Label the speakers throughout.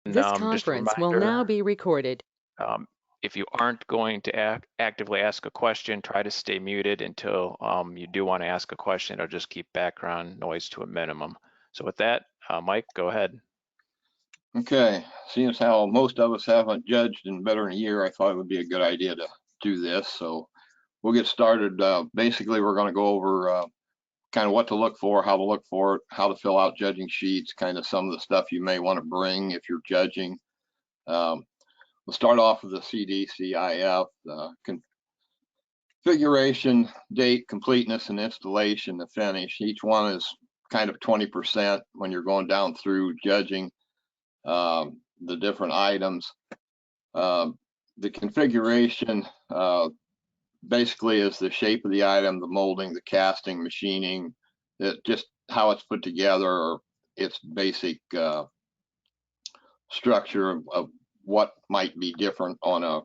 Speaker 1: And
Speaker 2: This
Speaker 1: just a
Speaker 2: conference will
Speaker 1: reminder,
Speaker 2: now be recorded.
Speaker 1: um, if you aren't going to actively ask a question, try to stay muted until you do want to ask a question. It'll just keep background noise to a minimum. So with that, Mike, go ahead.
Speaker 3: Okay, seeing as how most of us haven't judged in better than a year, I thought it would be a good idea to do this. So we'll get started. Basically, we're going to go over kind of what to look for, how to look for it, how to fill out judging sheets, kind of some of the stuff you may want to bring if you're judging. We'll start off with the CDCIF, configuration, date, completeness, and installation to finish. Each one is kind of 20% when you're going down through judging the different items. The configuration basically is the shape of the item, the molding, the casting, machining, just how it's put together, or its basic structure of what might be different on a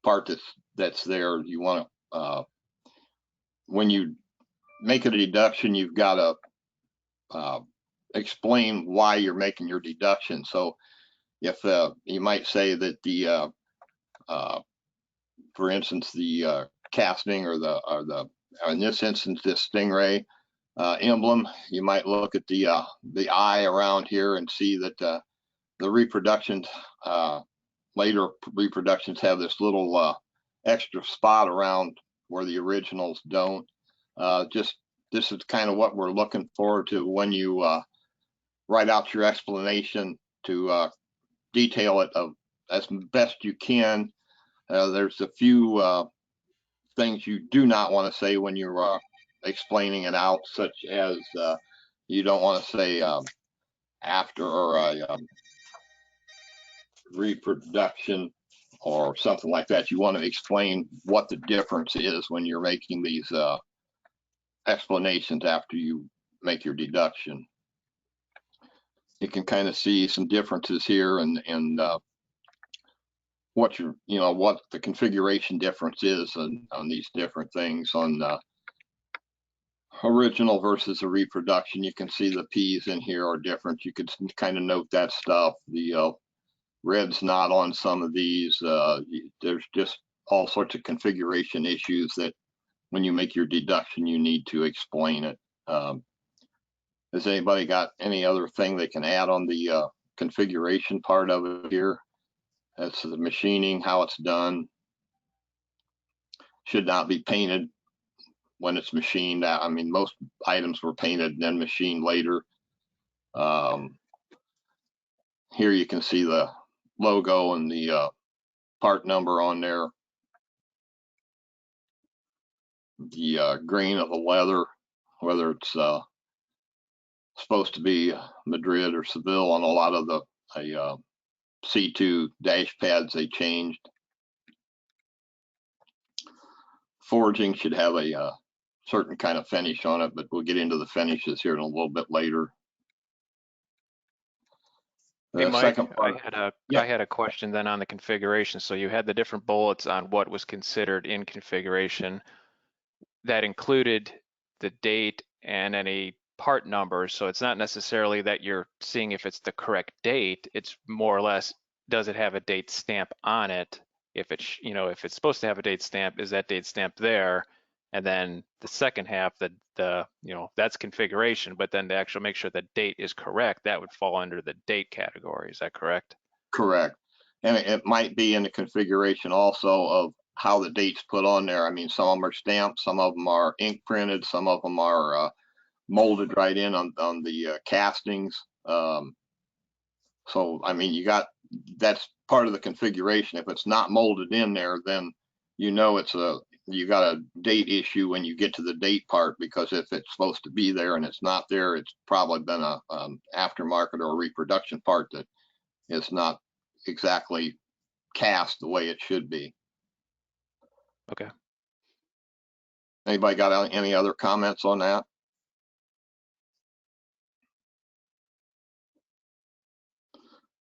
Speaker 3: part that's there. You want to, when you make a deduction, you've got to explain why you're making your deduction. So if you might say that the for instance, the casting or the in this instance, this stingray emblem, you might look at the eye around here and see that the reproductions, later reproductions have this little extra spot around where the originals don't. Just this is kind of what we're looking forward to when you write out your explanation to detail it as best you can. There's a few things you do not want to say when you're explaining it out, such as you don't want to say after or reproduction or something like that. You want to explain what the difference is when you're making these explanations after you make your deduction. You can kind of see some differences here and what what the configuration difference is on these different things. On original versus a reproduction, you can see the P's in here are different. You could kind of note that stuff. The red's not on some of these. There's just all sorts of configuration issues that when you make your deduction, you need to explain it. Has anybody got any other thing they can add on the configuration part of it here? That's the machining, how it's done. Should not be painted when it's machined. I mean, most items were painted and then machined later. Here you can see the logo and the part number on there. The grain of the leather, whether it's supposed to be Madrid or Seville. On a lot of the C2 dash pads they changed. Forging should have a certain kind of finish on it, but we'll get into the finishes here in a little bit later.
Speaker 1: Hey, Mike,
Speaker 3: second part,
Speaker 1: I had a question then on the configuration. So you had the different bullets on what was considered in configuration. That included the date and any part number. So it's not necessarily that you're seeing if it's the correct date. It's more or less, does it have a date stamp on it? If it's, if it's supposed to have a date stamp, is that date stamp there? And then the second half, that's configuration, but then to actually make sure the date is correct, that would fall under the date category. Is that correct?
Speaker 3: Correct. And it might be in the configuration also of how the date's put on there. I mean, some of them are stamped, some of them are ink printed, some of them are molded right in on the castings. So, I mean, that's part of the configuration. If it's not molded in there, then you got a date issue when you get to the date part, because if it's supposed to be there and it's not there, it's probably been a aftermarket or a reproduction part that is not exactly cast the way it should be.
Speaker 1: Okay.
Speaker 3: Anybody got any other comments on that?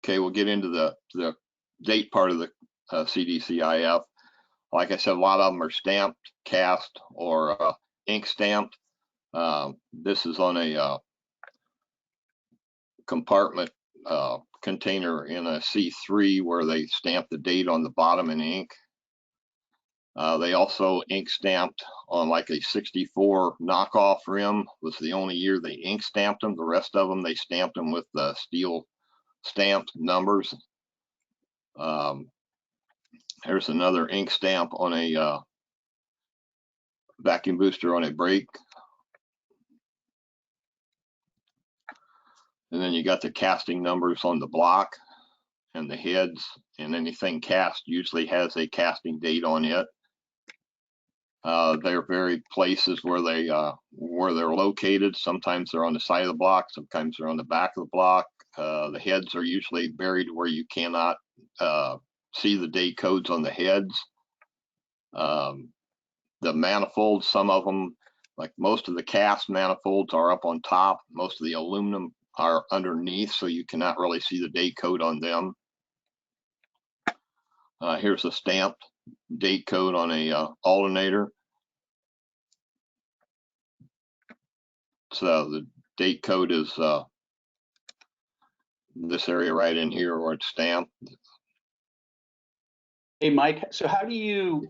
Speaker 3: Okay, we'll get into the date part of the CDCIF. Like I said, a lot of them are stamped, cast, or ink stamped. This is on a compartment container in a C3 where they stamp the date on the bottom in ink. They also ink stamped on like a 64 knockoff rim. Was the only year they ink stamped them. The rest of them, they stamped them with the steel stamped numbers. Here's another ink stamp on a vacuum booster on a brake. And then you got the casting numbers on the block and the heads, and anything cast usually has a casting date on it. They're very places where they're located. Sometimes they're on the side of the block, sometimes they're on the back of the block. The heads are usually buried where you cannot see the date codes on the heads. The manifolds, some of them, like most of the cast manifolds, are up on top. Most of the aluminum are underneath, so you cannot really see the date code on them. Here's a stamped date code on a alternator. So the date code is this area right in here where it's stamped.
Speaker 2: Hey, Mike, so how do you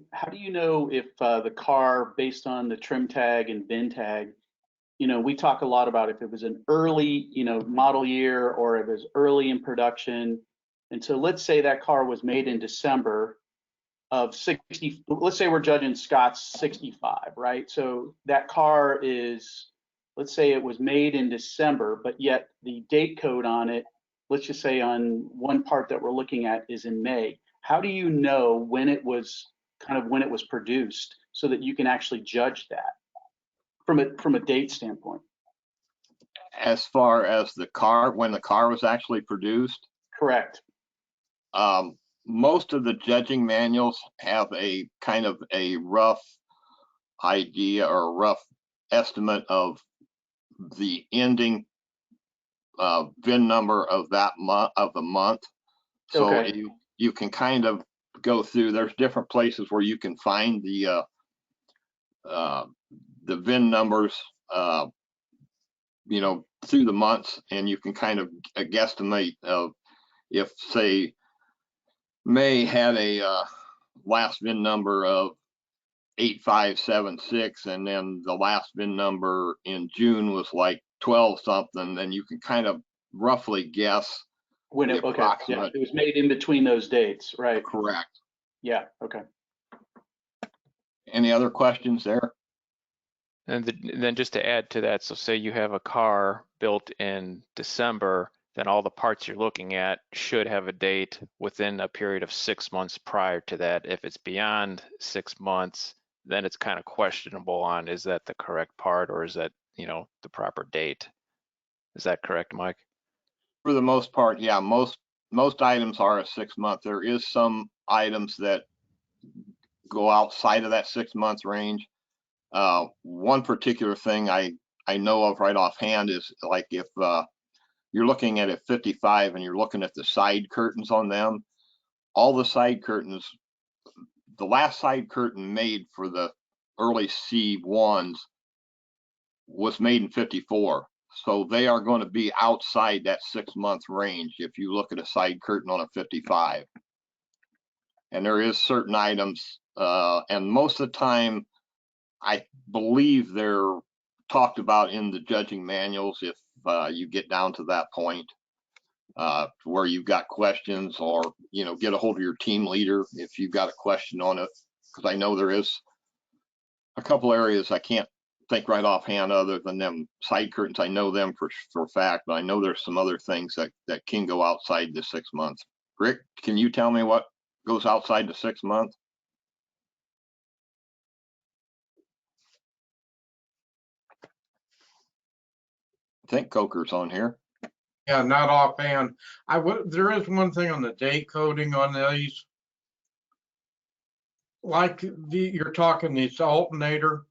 Speaker 2: know if the car, based on the trim tag and VIN tag, we talk a lot about if it was an early, model year, or if it was early in production. And so let's say that car was made in December of 60, let's say we're judging Scott's 65, right? So that car is, let's say it was made in December, but yet the date code on it, let's just say on one part that we're looking at, is in May. How do you know when it was when it was produced, so that you can actually judge that from a date standpoint?
Speaker 3: As far as the car, when the car was actually produced?
Speaker 2: Correct.
Speaker 3: Most of the judging manuals have a kind of a rough idea or a rough estimate of the ending VIN number of that month, of the month. So
Speaker 2: Okay.
Speaker 3: you can kind of go through. There's different places where you can find the VIN numbers, through the months, and you can kind of guesstimate of if, say, May had a last VIN number of 8576, and then the last VIN number in June was like 12 something, then you can kind of roughly guess
Speaker 2: When it, okay, yeah, it was made in between those dates, right?
Speaker 3: Correct.
Speaker 2: Yeah, okay.
Speaker 3: Any other questions there?
Speaker 1: And then just to add to that, so say you have a car built in December, then all the parts you're looking at should have a date within a period of 6 months prior to that. If it's beyond 6 months, then it's kind of questionable on, is that the correct part, or is that, the proper date? Is that correct, Mike?
Speaker 3: For the most part, yeah, most items are a 6 month. There is some items that go outside of that 6 month range. One particular thing I know of right offhand is, like, if you're looking at a 55 and you're looking at the side curtains on them, all the side curtains, the last side curtain made for the early C1s was made in 54. So they are going to be outside that 6 month range if you look at a side curtain on a 55. And there is certain items, and most of the time, I believe they're talked about in the judging manuals if you get down to that point where you've got questions, or get a hold of your team leader if you've got a question on it, because I know there is a couple areas I can't think right offhand other than them side curtains. I know them for a fact, but I know there's some other things that can go outside the 6 months. Rick, can you tell me what goes outside the 6 months? I think Coker's on here.
Speaker 4: Yeah, not offhand. There is one thing on the date coding on these. Like you're talking this alternator,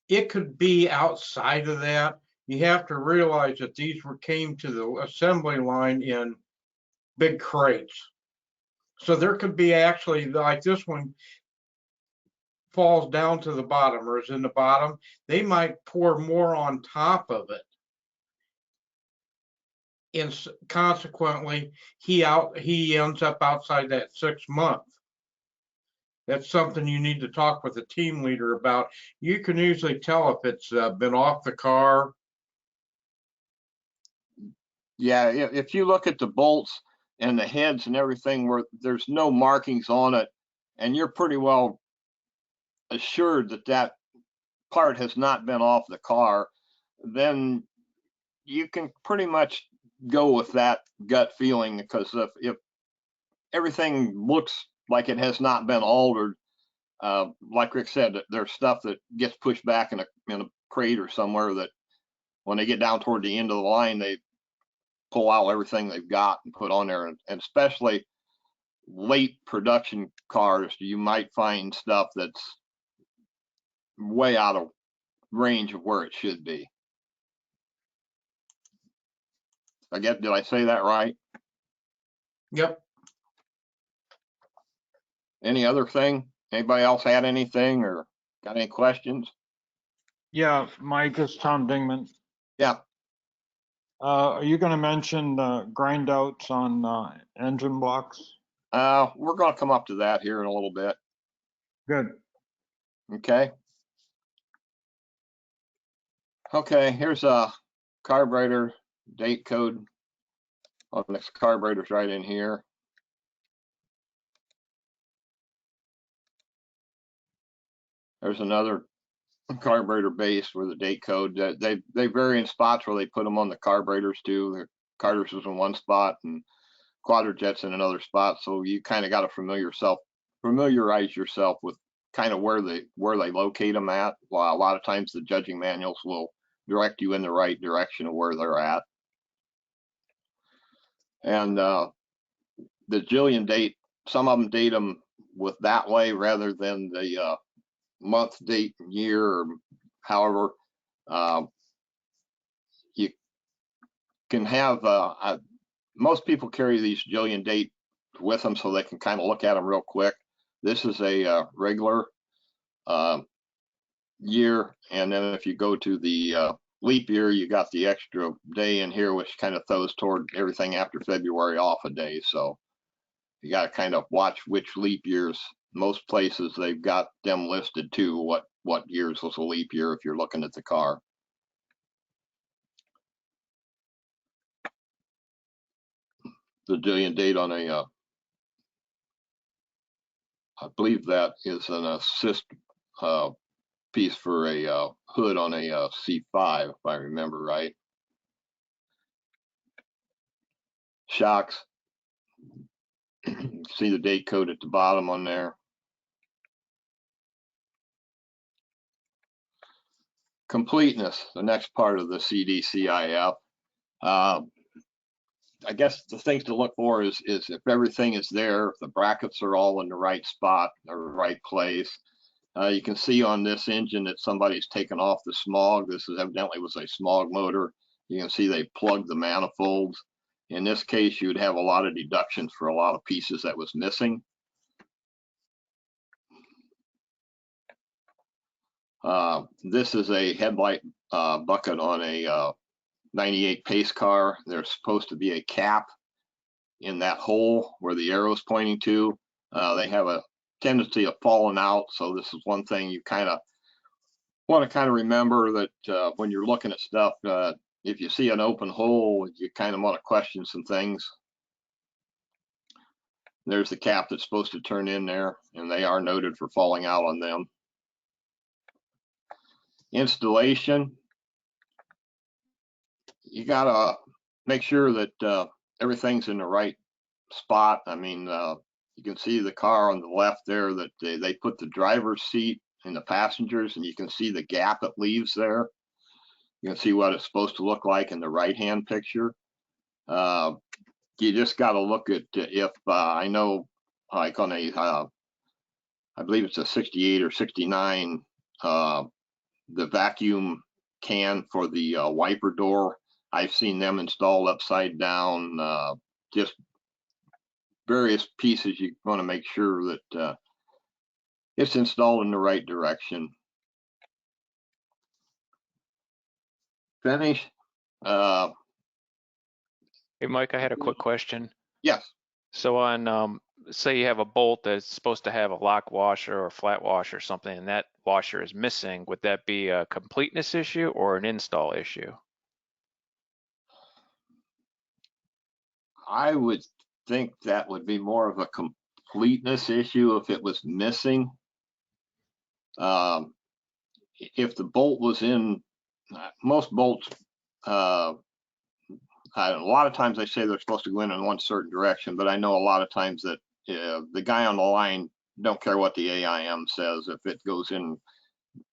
Speaker 4: it could be outside of that. You have to realize that these came to the assembly line in big crates. So there could be actually, like this one falls down to the bottom, or is in the bottom. They might pour more on top of it. and consequently, he ends up outside that 6 month. That's something you need to talk with the team leader about. You can usually tell if it's been off the car.
Speaker 3: Yeah, if you look at the bolts and the heads and everything where there's no markings on it, and you're pretty well assured that that part has not been off the car, then you can pretty much go with that gut feeling, because if everything looks like it has not been altered, like Rick said, there's stuff that gets pushed back in a crate or somewhere that when they get down toward the end of the line, they pull out everything they've got and put on there. And especially late production cars, you might find stuff that's way out of range of where it should be. Did I say that right?
Speaker 4: Yep.
Speaker 3: Any other thing? Anybody else had anything or got any questions?
Speaker 5: Yeah, Mike, it's Tom Dingman.
Speaker 3: Yeah.
Speaker 5: Are you going to mention grind outs on engine blocks?
Speaker 3: We're going to come up to that here in a little bit.
Speaker 5: Good.
Speaker 3: Okay. Okay, here's a carburetor date code on this carburetor's right in here. There's another carburetor base where the date code, they vary in spots where they put them on the carburetors too. The carburetors is in one spot and quadrajet's in another spot. So you kind of got to familiarize yourself with kind of where they locate them at. Well, a lot of times the judging manuals will direct you in the right direction of where they're at. And the Jillian date, some of them date them with that way rather than the month, date, year, or however. You can have most people carry these Jillian date with them so they can kind of look at them real quick. This is a regular year, and then if you go to the leap year, you got the extra day in here, which kind of throws toward everything after February off a day. So you got to kind of watch which leap years. Most places they've got them listed too, what years was a leap year if you're looking at the car. The Jillian date on a I believe that is an assist piece for a hood on a C5, if I remember right. Shocks. See the date code at the bottom on there. Completeness, the next part of the CDCIF. I guess the things to look for is if everything is there, if the brackets are all in the right spot or right place. You can see on this engine that somebody's taken off the smog. This is evidently was a smog motor. You can see they plugged the manifolds. In this case, you would have a lot of deductions for a lot of pieces that was missing. This is a headlight bucket on a 98 pace car. There's supposed to be a cap in that hole where the arrow is pointing to. They have a tendency of falling out. So this is one thing you kind of want to remember, that when you're looking at stuff, if you see an open hole, you kind of want to question some things. There's the cap that's supposed to turn in there, and they are noted for falling out on them. Installation. You gotta make sure that everything's in the right spot. I mean, you can see the car on the left there that they put the driver's seat and the passengers, and you can see the gap it leaves there. You can see what it's supposed to look like in the right-hand picture. You just got to look at if I know, like on a, I believe it's a 68 or 69, the vacuum can for the wiper door. I've seen them installed upside down. Just various pieces. You want to make sure that it's installed in the right direction. Finish.
Speaker 1: Hey, Mike, I had a quick question.
Speaker 3: Yes.
Speaker 1: So on, say you have a bolt that's supposed to have a lock washer or flat washer or something, and that washer is missing, would that be a completeness issue or an install issue?
Speaker 3: I would think that would be more of a completeness issue if it was missing. Um, if the bolt was in, most bolts, a lot of times they say they're supposed to go in one certain direction, but I know a lot of times that the guy on the line don't care what the AIM says. If it goes in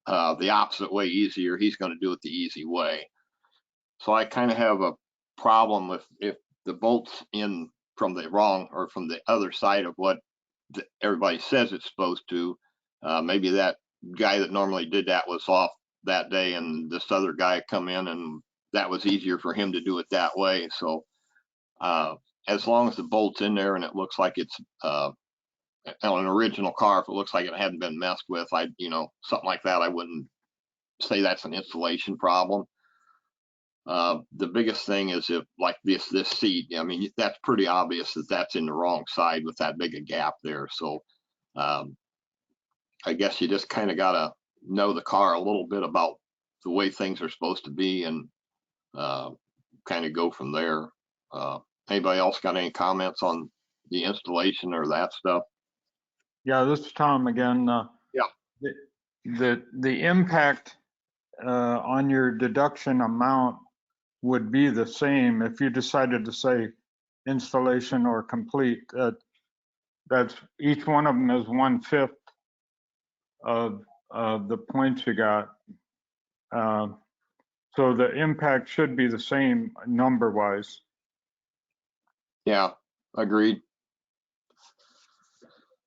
Speaker 3: the opposite way easier, he's going to do it the easy way. So I kind of have a problem with if the bolt's in from the wrong or from the other side of what everybody says it's supposed to. Maybe that guy that normally did that was off that day, and this other guy come in, and that was easier for him to do it that way. So as long as the bolt's in there and it looks like it's on an original car, if it looks like it hadn't been messed with, something like that, I wouldn't say that's an installation problem. The biggest thing is if like this seat, I mean, that's pretty obvious that that's in the wrong side with that big a gap there. So I guess you just kind of got to know the car a little bit about the way things are supposed to be and kind of go from there. Anybody else got any comments on the installation or that stuff?
Speaker 5: Yeah, this is Tom again.
Speaker 3: Yeah.
Speaker 5: The impact on your deduction amount would be the same if you decided to say installation or complete. That's each one of them is 1/5 of the points you got. So the impact should be the same number-wise.
Speaker 3: Yeah, agreed.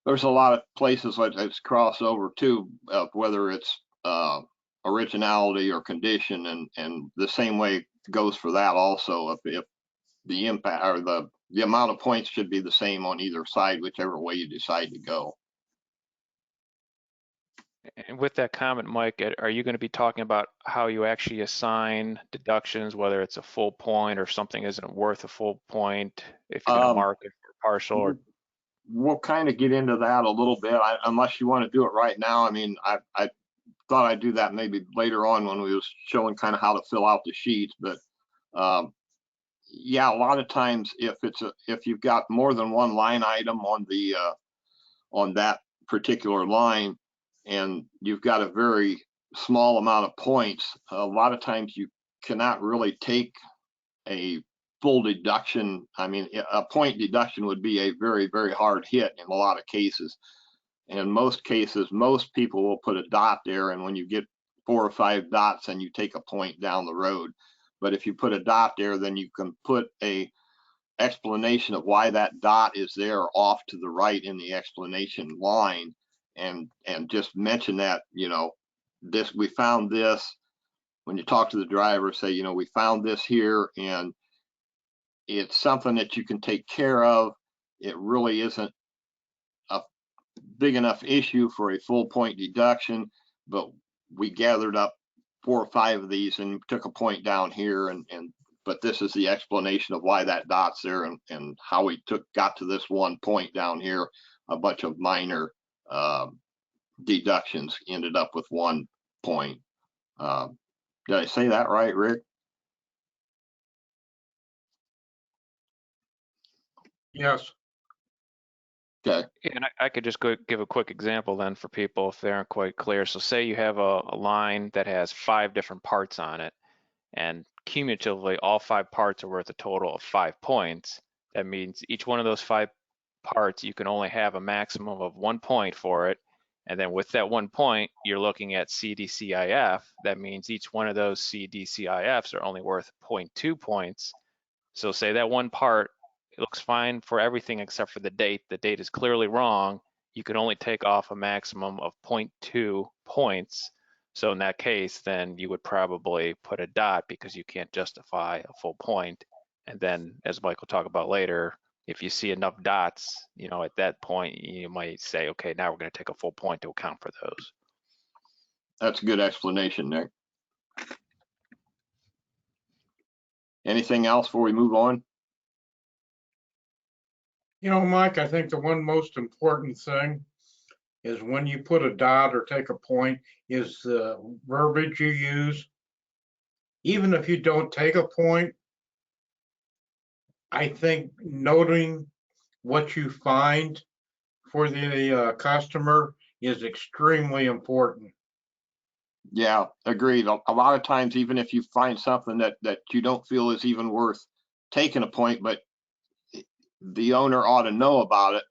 Speaker 3: There's a lot of places like it's crossover too, whether it's originality or condition, and the same way goes for that also. If the impact or the amount of points should be the same on either side, whichever way you decide to go.
Speaker 1: And with that comment, Mike, are you going to be talking about how you actually assign deductions, whether it's a full point or something isn't worth a full point, if you're going to mark it for partial? Or
Speaker 3: we'll kind of get into that a little bit, unless you want to do it right now. I mean, I thought I'd do that maybe later on when we was showing kind of how to fill out the sheets. But yeah, a lot of times if you've got more than one line item on the on that particular line, and you've got a very small amount of points, a lot of times you cannot really take a full deduction. I mean, a point deduction would be a very, very hard hit in a lot of cases. In most cases, most people will put a dot there, and when you get 4 or 5 dots, then you take a point down the road. But if you put a dot there, then you can put a explanation of why that dot is there off to the right in the explanation line, and just mention that, this, we found this. When you talk to the driver, say, we found this here, and it's something that you can take care of. It really isn't a big enough issue for a full point deduction, but we gathered up 4 or 5 of these and took a point down here, but this is the explanation of why that dot's there, and how we got to this 1 point down here. A bunch of minor deductions ended up with 1 point. Did I say that right, Rick?
Speaker 4: Yes.
Speaker 3: Okay.
Speaker 1: and I could just give a quick example then for people if they aren't quite clear. So say you have a line that has 5 different parts on it, and cumulatively all 5 parts are worth a total of 5 points. That means each one of those 5 parts, you can only have a maximum of 1 point for it. And then with that 1 point, you're looking at CDCIF. That means each one of those CDCIFs are only worth 0.2 points. So say that one part, it looks fine for everything except for the date. The date is clearly wrong. You can only take off a maximum of 0.2 points. So in that case, then you would probably put a dot because you can't justify a full point. And then, as Mike will talk about later, if you see enough dots, at that point, you might say, okay, now we're going to take a full point to account for those.
Speaker 3: That's a good explanation, Nick. Anything else before we move on?
Speaker 4: You know, Mike, I think the one most important thing is when you put a dot or take a point is the verbiage you use. Even if you don't take a point, I think noting what you find for the customer is extremely important.
Speaker 3: Yeah, agreed. A lot of times, even if you find something that you don't feel is even worth taking a point, but the owner ought to know about it,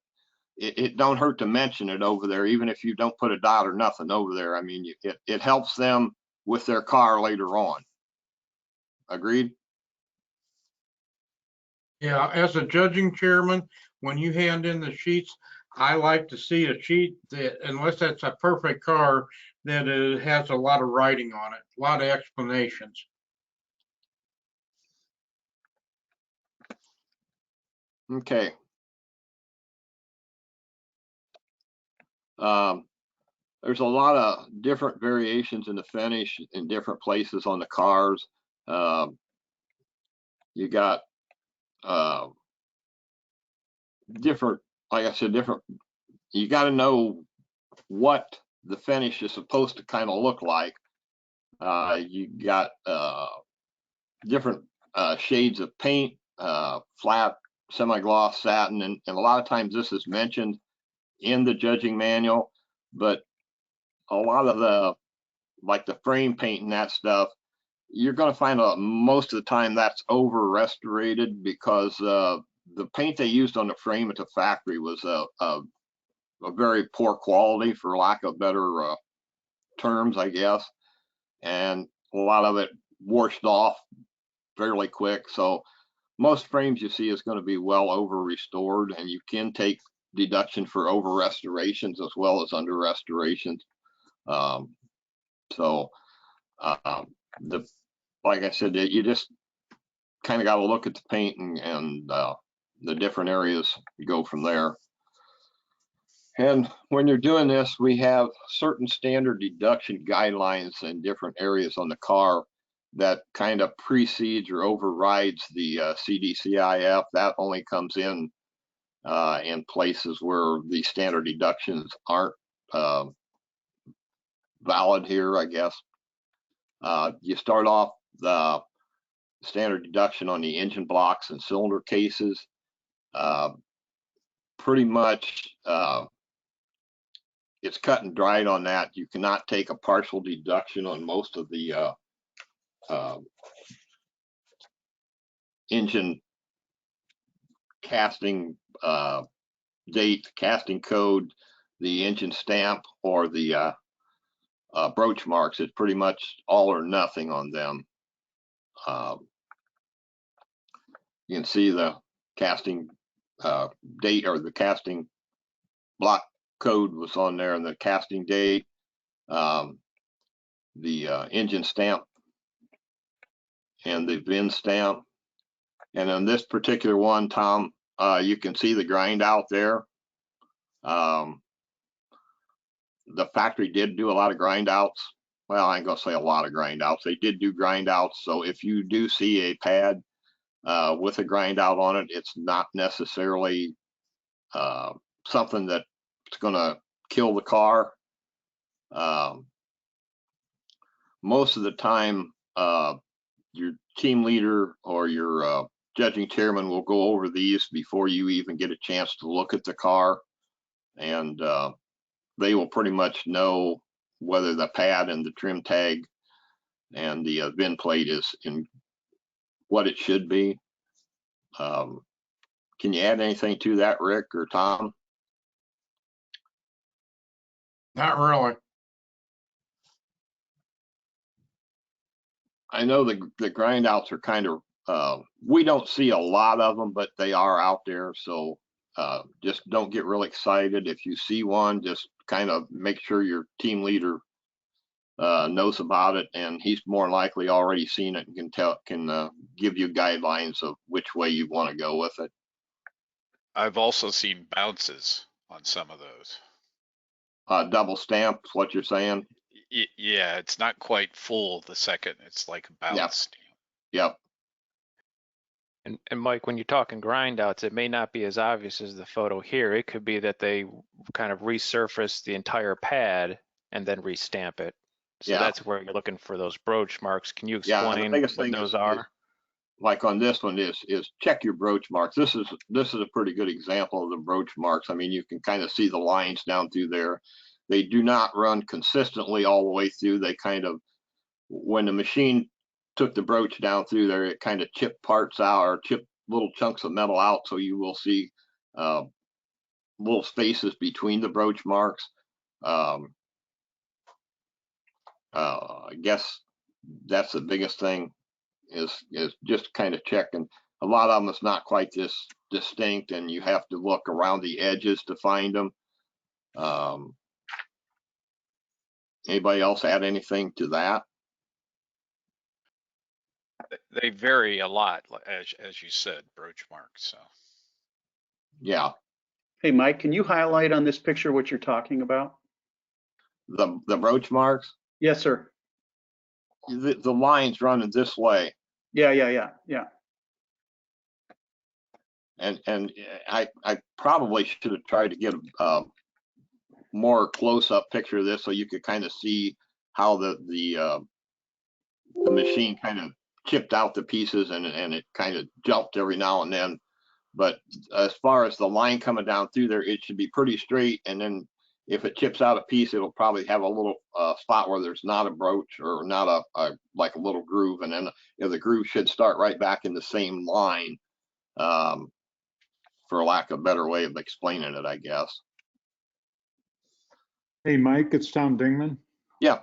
Speaker 3: it don't hurt to mention it over there, even if you don't put a dot or nothing over there. I mean, it helps them with their car later on. Agreed?
Speaker 4: Yeah, as a judging chairman, when you hand in the sheets, I like to see a sheet that, unless that's a perfect car, that it has a lot of writing on it, a lot of explanations.
Speaker 3: Okay. There's a lot of different variations in the finish in different places on the cars. You got different, like I said, different. You got to know what the finish is supposed to kind of look like. You got different shades of paint, flat, semi-gloss, satin, and a lot of times this is mentioned in the judging manual, but a lot of the, like the frame paint and that stuff, you're going to find out most of the time that's over restorated because the paint they used on the frame at the factory was a very poor quality, for lack of better terms, I guess. And a lot of it washed off fairly quick. So most frames you see is going to be well over restored, and you can take deduction for over restorations as well as under restorations. So the, like I said, you just kind of got to look at the paint and the different areas, go from there. And when you're doing this, we have certain standard deduction guidelines in different areas on the car that kind of precedes or overrides the CDCIF. That only comes in places where the standard deductions aren't valid here, I guess. You start off the standard deduction on the engine blocks and cylinder cases. Pretty much it's cut and dried on that. You cannot take a partial deduction on most of the engine casting date, casting code, the engine stamp, or the broach marks. It's pretty much all or nothing on them. You can see the casting date, or the casting block code was on there, and the casting date, the engine stamp, and the VIN stamp. And on this particular one, Tom, you can see the grind out there. The factory did do a lot of grind outs. Well, I ain't gonna say a lot of grind outs. They did do grind outs. So if you do see a pad with a grind out on it, it's not necessarily something that's gonna kill the car. Most of the time, your team leader or your judging chairman will go over these before you even get a chance to look at the car, and they will pretty much know whether the pad and the trim tag and the VIN plate is in what it should be. Can you add anything to that, Rick or Tom?
Speaker 4: Not really.
Speaker 3: I know the grind outs are kind of, we don't see a lot of them, but they are out there. So just don't get really excited. If you see one, just kind of make sure your team leader knows about it, and he's more likely already seen it and can give you guidelines of which way you want to go with it.
Speaker 6: I've also seen bounces on some of those.
Speaker 3: Double stamp, what you're saying?
Speaker 6: Yeah, it's not quite full the second. It's like a bounce.
Speaker 3: Yep.
Speaker 1: And Mike, when you're talking grind outs, it may not be as obvious as the photo here. It could be that they kind of resurface the entire pad and then restamp it. So
Speaker 3: Yeah.
Speaker 1: that's where you're looking for those broach marks. Can you
Speaker 3: Yeah, the
Speaker 1: explain
Speaker 3: biggest
Speaker 1: what
Speaker 3: thing
Speaker 1: those
Speaker 3: is
Speaker 1: are?
Speaker 3: like on this one is check your broach marks. This is a pretty good example of the broach marks. I mean, you can kind of see the lines down through there. They do not run consistently all the way through. They kind of, when the machine took the broach down through there, it kind of chipped parts out or chipped little chunks of metal out. So you will see little spaces between the broach marks. I guess that's the biggest thing is just kind of checking. A lot of them is not quite this distinct, and you have to look around the edges to find them. Anybody else add anything to that?
Speaker 6: They vary a lot, as you said, broach marks. So
Speaker 3: Yeah,
Speaker 2: Hey, Mike, can you highlight on this picture what you're talking about?
Speaker 3: the broach marks,
Speaker 2: Yes, sir.
Speaker 3: the lines running this way,
Speaker 2: Yeah.
Speaker 3: and I probably should have tried to get a more close-up picture of this so you could kind of see how the machine kind of chipped out the pieces and it kind of jumped every now and then. But as far as the line coming down through there, it should be pretty straight. And then if it chips out a piece, it'll probably have a little spot where there's not a broach or not like a little groove. And then the groove should start right back in the same line, for lack of a better way of explaining it, I guess.
Speaker 5: Hey, Mike, it's Tom Dingman.
Speaker 3: Yeah.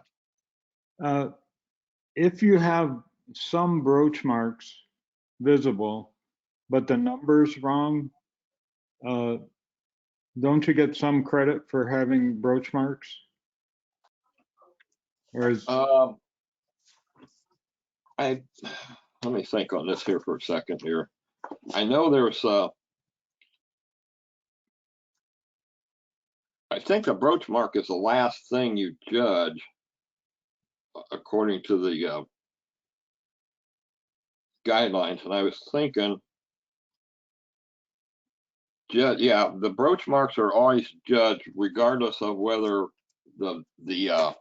Speaker 5: If you have some broach marks visible, but the number's wrong, don't you get some credit for having broach marks? Or is
Speaker 3: Let me think on this here for a second here. I know there's I think a broach mark is the last thing you judge according to the guidelines, and I was thinking, yeah, the broach marks are always judged regardless of whether the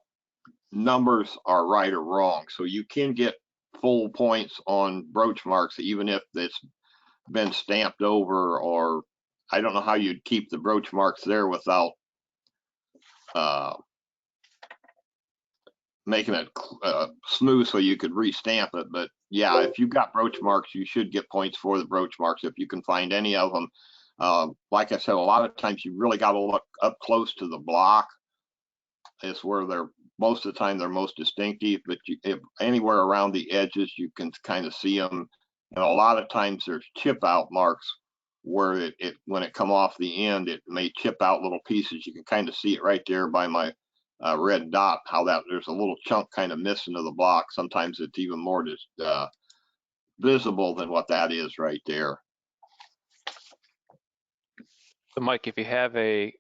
Speaker 3: numbers are right or wrong. So you can get full points on broach marks even if it's been stamped over, or I don't know how you'd keep the broach marks there without making it smooth so you could restamp it. But yeah, if you've got broach marks, you should get points for the broach marks if you can find any of them. Like I said, a lot of times you really got to look up close to the block. It's where they're most of the time they're most distinctive, but if anywhere around the edges, you can kind of see them. And a lot of times there's chip out marks where it when it come off the end, it may chip out little pieces. You can kind of see it right there by my red dot, how that there's a little chunk kind of missing to the block. Sometimes it's even more just visible than what that is right there.
Speaker 1: So Mike, if you have a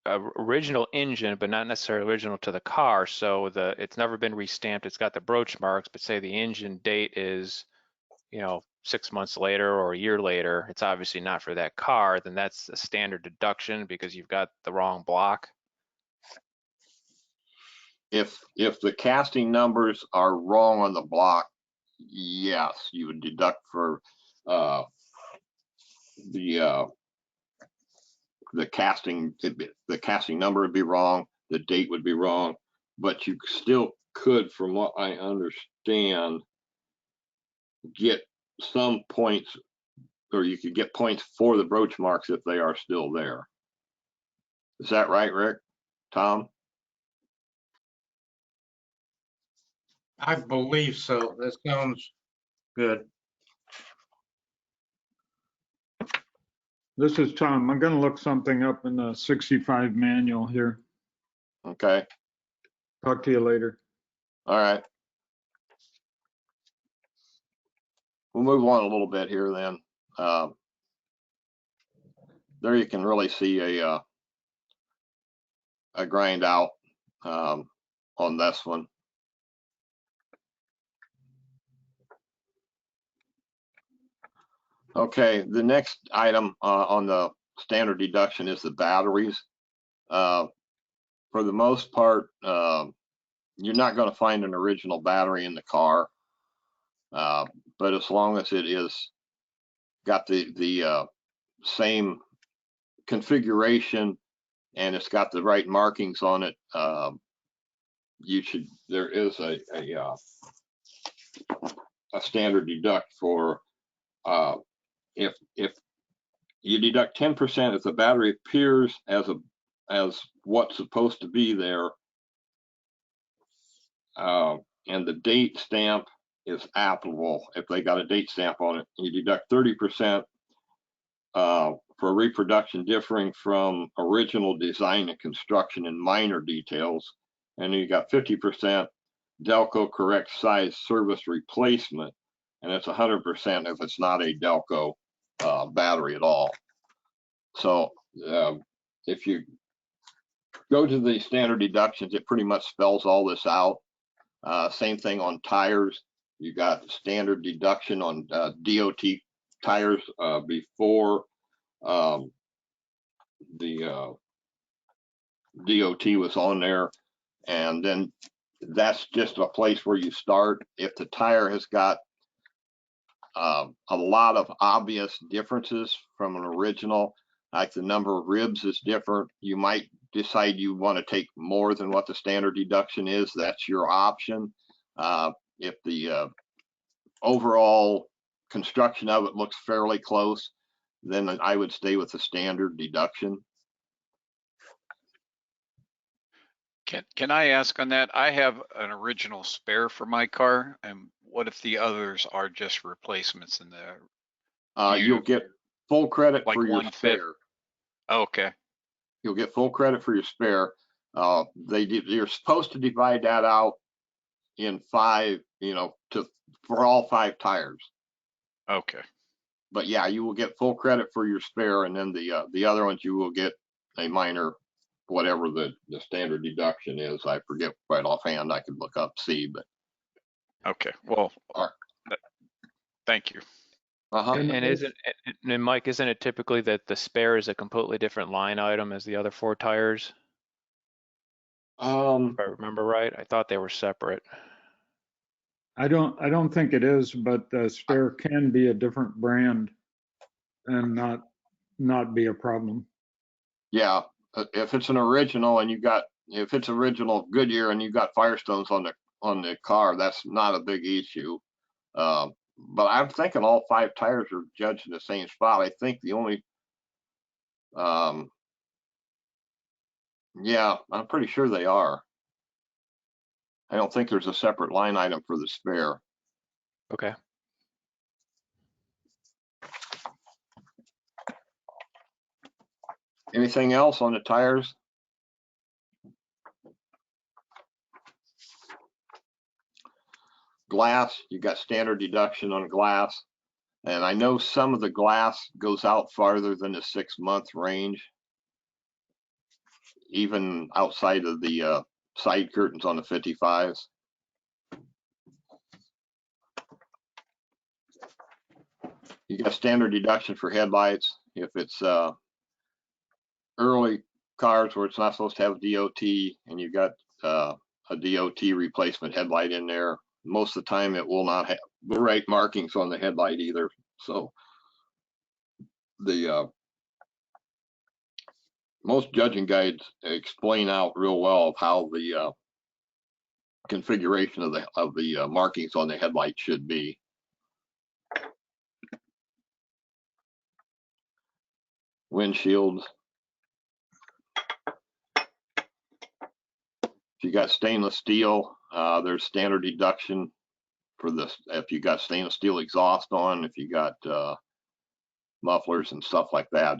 Speaker 1: original engine, but not necessarily original to the car, so it's never been restamped, it's got the broach marks, but say the engine date is 6 months later or a year later, it's obviously not for that car, then that's a standard deduction because you've got the wrong block.
Speaker 3: If the casting numbers are wrong on the block, yes, you would deduct for the casting. The casting number would be wrong, the date would be wrong, but you still could, from what I understand, get some points, or you could get points for the broach marks if they are still there. Is that right, Rick? Tom?
Speaker 4: I believe so. That sounds good.
Speaker 5: this is Tom. I'm gonna look something up in the 65 manual here.
Speaker 3: Okay.
Speaker 5: Talk to you later.
Speaker 3: All right. We'll move on a little bit here then. There you can really see a grind out on this one. Okay, the next item on the standard deduction is the batteries. For the most part, you're not going to find an original battery in the car, but as long as it is got the same configuration and it's got the right markings on it, you should. There is a standard deduct for if you deduct 10% if the battery appears as what's supposed to be there, and the date stamp is applicable. If they got a date stamp on it, you deduct 30% for reproduction differing from original design and construction and minor details, and you got 50% Delco correct size service replacement, and it's 100% if it's not a Delco battery at all. So if you go to the standard deductions, it pretty much spells all this out. Same thing on tires. You got standard deduction on DOT tires before the DOT was on there, and then that's just a place where you start. If the tire has got a lot of obvious differences from an original, like the number of ribs is different, you might decide you want to take more than what the standard deduction is. That's your option. If the overall construction of it looks fairly close, then I would stay with the standard deduction.
Speaker 6: Can I ask on that? I have an original spare for my car, and what if the others are just replacements in there?
Speaker 3: You'll get full credit
Speaker 6: like
Speaker 3: for your
Speaker 6: 1/5?
Speaker 3: spare.
Speaker 6: Okay.
Speaker 3: You'll get full credit for your spare. You're supposed to divide that out in 5, for all 5 tires.
Speaker 6: Okay.
Speaker 3: But yeah, you will get full credit for your spare, and then the other ones you will get a minor, whatever the standard deduction is. I forget right offhand. I could look up, see, but
Speaker 6: Okay. Well, thank you.
Speaker 1: And Mike, isn't it typically that the spare is a completely different line item as the other 4 tires? If I remember right, I thought they were separate.
Speaker 5: I don't think it is, but the spare can be a different brand and not be a problem.
Speaker 3: Yeah, if it's an original and if it's original Goodyear and you got Firestones on the car, that's not a big issue. But I'm thinking all 5 tires are judged in the same spot. I think the only, yeah, I'm pretty sure they are. I don't think there's a separate line item for the spare.
Speaker 1: Okay.
Speaker 3: Anything else on the tires? Glass, you got standard deduction on glass. And I know some of the glass goes out farther than the 6-month range, even outside of the side curtains on the 55s. You got standard deduction for headlights. If it's early cars where it's not supposed to have DOT and you got a DOT replacement headlight in there, most of the time it will not have the right markings on the headlight either. So the most judging guides explain out real well of how the configuration of the markings on the headlight should be. Windshields. If you got stainless steel, there's standard deduction for this. If you got stainless steel exhaust on, if you got mufflers and stuff like that,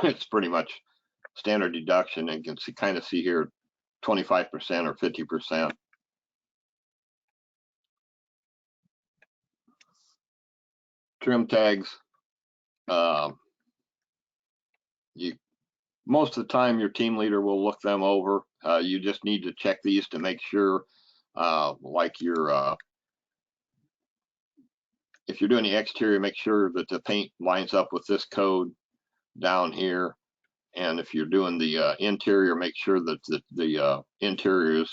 Speaker 3: it's pretty much standard deduction. And you can kind of see here 25% or 50%. Trim tags. Most of the time your team leader will look them over. You just need to check these to make sure like your if you're doing the exterior, make sure that the paint lines up with this code down here. And if you're doing the interior, make sure that the interiors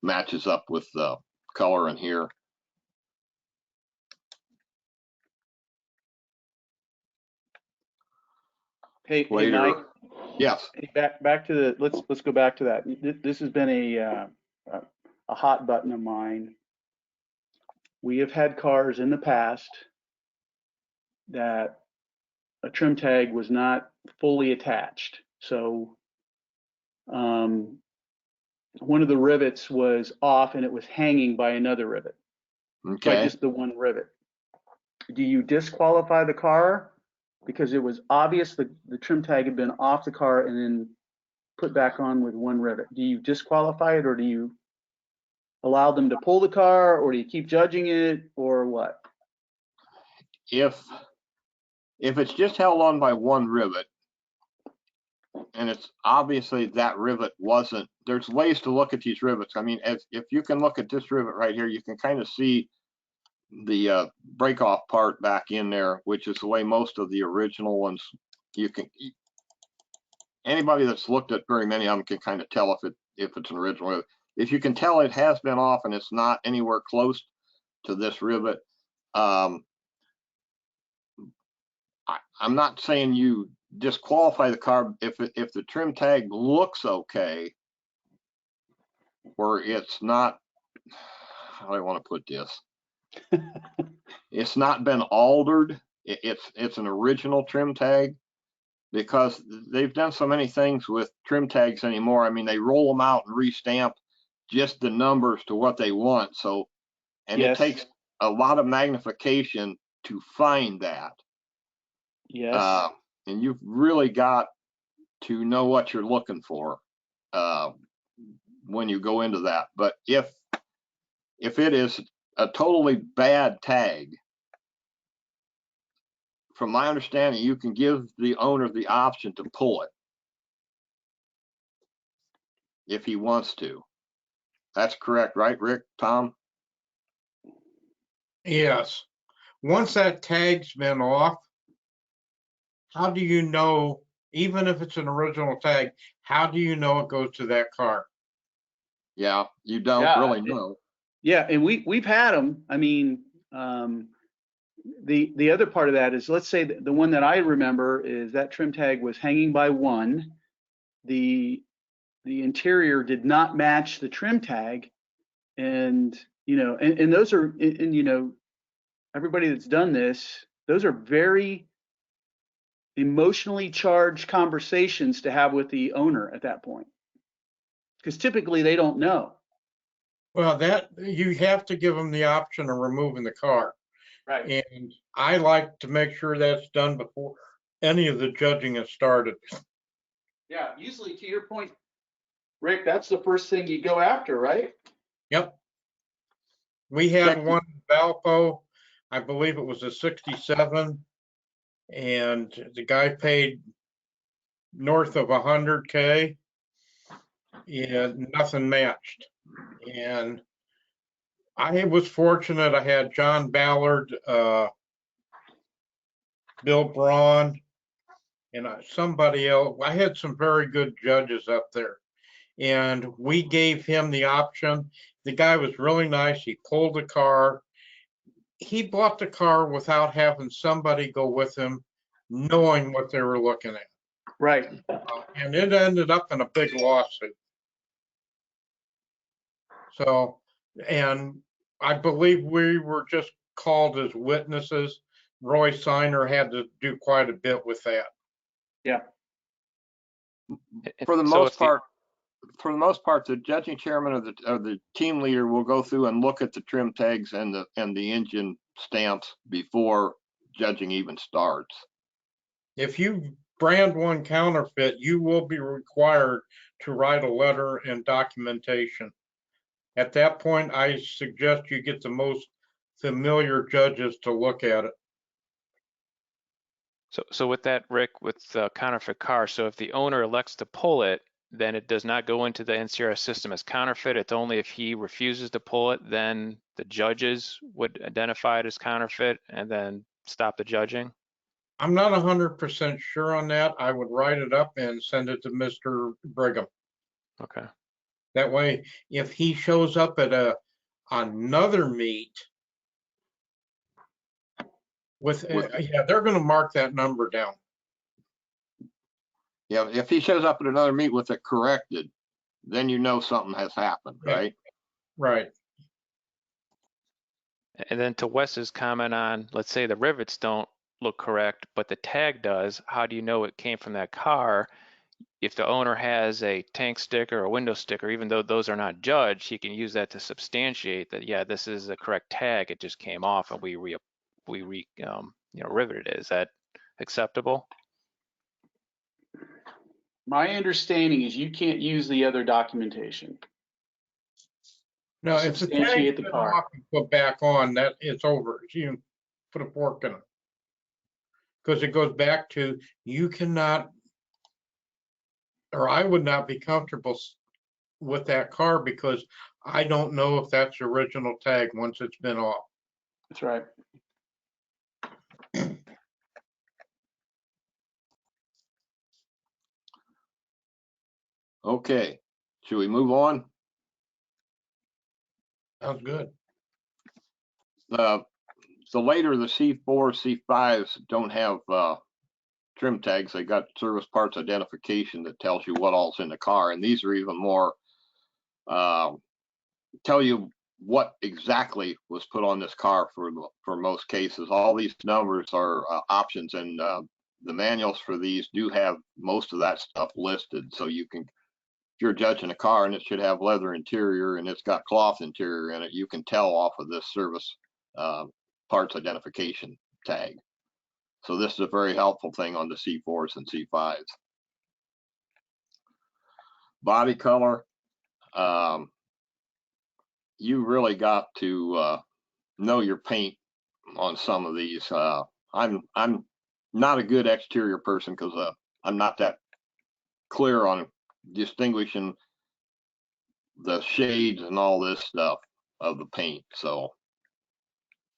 Speaker 3: matches up with the color in here.
Speaker 2: Hey,
Speaker 3: Later.
Speaker 2: Mike.
Speaker 3: Yes.
Speaker 2: Hey, back to the, let's go back to that. This has been a hot button of mine. We have had cars in the past that a trim tag was not fully attached. So one of the rivets was off and it was hanging by another rivet, by
Speaker 3: Okay.
Speaker 2: just the one rivet. Do you disqualify the car because it was obvious that the trim tag had been off the car and then put back on with one rivet? Do you disqualify it, or do you allow them to pull the car, or do you keep judging it, or what?
Speaker 3: If it's just held on by one rivet, and it's obviously that rivet wasn't, there's ways to look at these rivets. I mean, if you can look at this rivet right here, you can kind of see the break off part back in there, which is the way most of the original ones, anybody that's looked at very many of them can kind of tell if it's an original rivet. If you can tell it has been off and it's not anywhere close to this rivet, I'm not saying you disqualify the car if the trim tag looks okay, or it's not, how do I want to put this? It's not been altered. It's an original trim tag, because they've done so many things with trim tags anymore. I mean, they roll them out and restamp just the numbers to what they want. So, and
Speaker 2: Yes.
Speaker 3: it takes a lot of magnification to find that.
Speaker 2: Yes.
Speaker 3: And you've really got to know what you're looking for when you go into that. But if it is a totally bad tag, from my understanding, you can give the owner the option to pull it if he wants to. That's correct, right, Rick, Tom?
Speaker 4: Yes. Once that tag's been off, how do you know, even if it's an original tag, how do you know it goes to that car?
Speaker 3: Yeah, you don't really know.
Speaker 2: Yeah, and we've had them. I mean, the other part of that is, let's say the one that I remember is that trim tag was hanging by one. The interior did not match the trim tag, and and those are, and everybody that's done this, those are very emotionally charged conversations to have with the owner at that point, because typically they don't know.
Speaker 4: Well, that you have to give them the option of removing the car.
Speaker 2: Right.
Speaker 4: And I like to make sure that's done before any of the judging has started.
Speaker 2: Yeah, usually, to your point, Rick, that's the first thing you go after, right?
Speaker 4: Yep. We had one Valpo, I believe it was a 67, and the guy paid north of 100K and nothing matched. And I was fortunate. I had John Ballard, Bill Braun, and somebody else. I had some very good judges up there, and we gave him the option. The guy was really nice. He pulled the car. He bought the car without having somebody go with him, knowing what they were looking at.
Speaker 2: Right.
Speaker 4: And it ended up in a big lawsuit. So, and I believe we were just called as witnesses. Roy Siner had to do quite a bit with that.
Speaker 2: Yeah.
Speaker 3: For the
Speaker 1: So
Speaker 3: most
Speaker 1: if
Speaker 3: part, the judging chairman or the team leader will go through and look at the trim tags and the engine stamps before judging even starts.
Speaker 4: If you brand one counterfeit, you will be required to write a letter and documentation. At that point, I suggest you get the most familiar judges to look at it.
Speaker 1: So with that, Rick, with the counterfeit car, so if the owner elects to pull it, then it does not go into the NCRS system as counterfeit. It's only if he refuses to pull it, then the judges would identify it as counterfeit and then stop the judging.
Speaker 4: I'm not 100% sure on that. I would write it up and send it to Mr. Brigham.
Speaker 1: Okay.
Speaker 4: That way, if he shows up at another meet with, yeah, they're going to mark that number down.
Speaker 3: Yeah, if he shows up at another meet with it corrected, then you know something has happened,
Speaker 4: Yeah.
Speaker 3: right?
Speaker 4: Right.
Speaker 1: And then to Wes's comment on, let's say the rivets don't look correct, but the tag does, how do you know it came from that car? If the owner has a tank sticker or window sticker, even though those are not judged, he can use that to substantiate that, yeah, this is the correct tag, it just came off and we riveted it. Is that acceptable?
Speaker 2: My understanding is you can't use the other documentation.
Speaker 4: No, if the
Speaker 2: Substantiate
Speaker 4: tag's
Speaker 2: the
Speaker 4: been
Speaker 2: car.
Speaker 4: off and put back on, that it's over. You can put a fork in it. Because it goes back to, you cannot, or I would not be comfortable with that car because I don't know if that's the original tag once it's been off.
Speaker 2: That's right.
Speaker 3: Okay, should we move on?
Speaker 4: Sounds good.
Speaker 3: The later the C4, C5s don't have trim tags, they got service parts identification that tells you what all's in the car, and these are even more tell you what exactly was put on this car for most cases. All these numbers are options, and the manuals for these do have most of that stuff listed, so you can, if you're judging a car and it should have leather interior and it's got cloth interior in it, you can tell off of this service parts identification tag. So this is a very helpful thing on the C4s and C5s. Body color, you really got to know your paint on some of these. I'm not a good exterior person because I'm not that clear on distinguishing the shades and all this stuff of the paint, so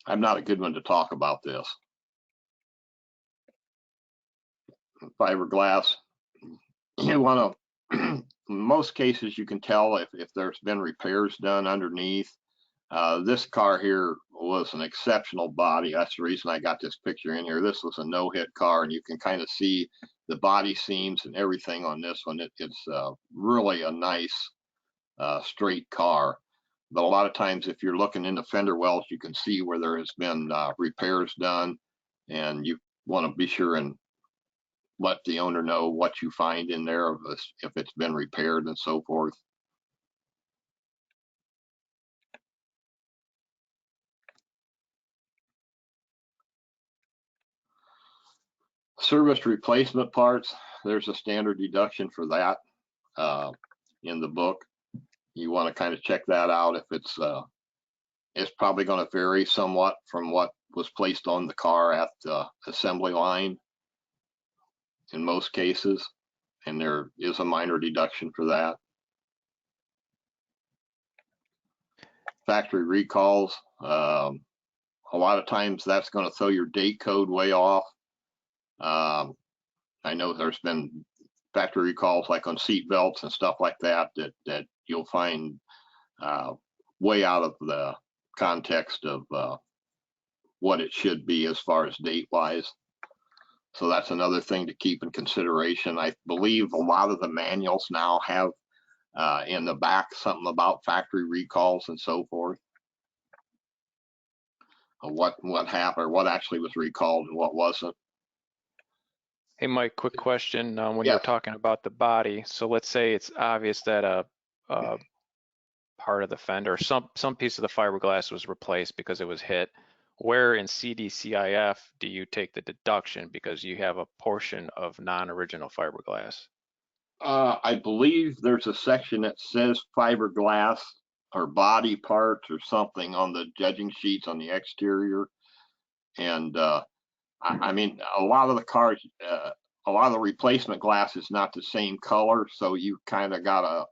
Speaker 3: I'm not a good one to talk about this. Fiberglass, you want to, in most cases you can tell if there's been repairs done underneath. This car here was an exceptional body. That's the reason I got this picture in here. This was a no-hit car, and you can kind of see the body seams and everything on this one. It's really a nice straight car. But a lot of times if you're looking into fender wells, you can see where there has been repairs done, and you want to be sure and let the owner know what you find in there, if it's been repaired and so forth. Service replacement parts, there's a standard deduction for that in the book. You want to kind of check that out. If it's probably going to vary somewhat from what was placed on the car at the assembly line in most cases, and there is a minor deduction for that. Factory recalls, a lot of times that's going to throw your date code way off. I know there's been factory recalls like on seat belts and stuff like that that you'll find way out of the context of what it should be as far as date wise. So that's another thing to keep in consideration. I believe a lot of the manuals now have in the back something about factory recalls and so forth. What happened, or what actually was recalled and what wasn't.
Speaker 1: Hey, Mike, quick question. When
Speaker 3: Yeah.
Speaker 1: you're talking about the body, so let's say it's obvious that a part of the fender, some piece of the fiberglass was replaced because it was hit. Where in CDCIF do you take the deduction because you have a portion of non-original fiberglass?
Speaker 3: I believe there's a section that says fiberglass or body parts or something on the judging sheets on the exterior. And I mean, a lot of the cars, a a lot of the replacement glass is not the same color, so you kind of got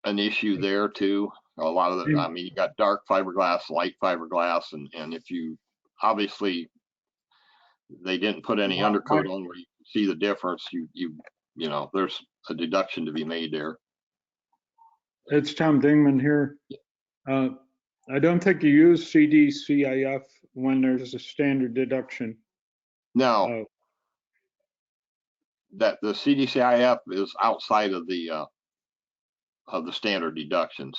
Speaker 3: an issue there too. A lot of the, I mean, you got dark fiberglass, light fiberglass, and if you obviously they didn't put any undercoat on where you can see the difference, you know, there's a deduction to be made there.
Speaker 5: It's Tom Dingman here. I don't think you use CDCIF when there's a standard deduction.
Speaker 3: No, that the CDCIF is outside of the standard deductions,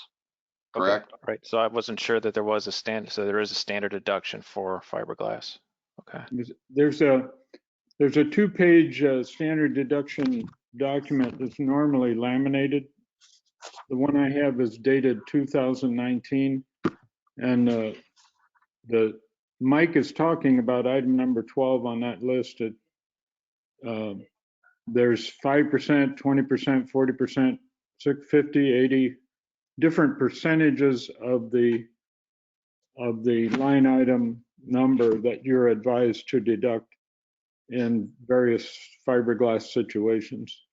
Speaker 3: correct?
Speaker 1: Okay, right. So I wasn't sure that there was a standard. So there is a standard deduction for fiberglass. Okay.
Speaker 5: There's a 2-page standard deduction document that's normally laminated. The one I have is dated 2019, and Mike is talking about item number 12 on that list. There's 5%, 20%, 40%, 50, 80 different percentages of the line item number that you're advised to deduct in various fiberglass situations.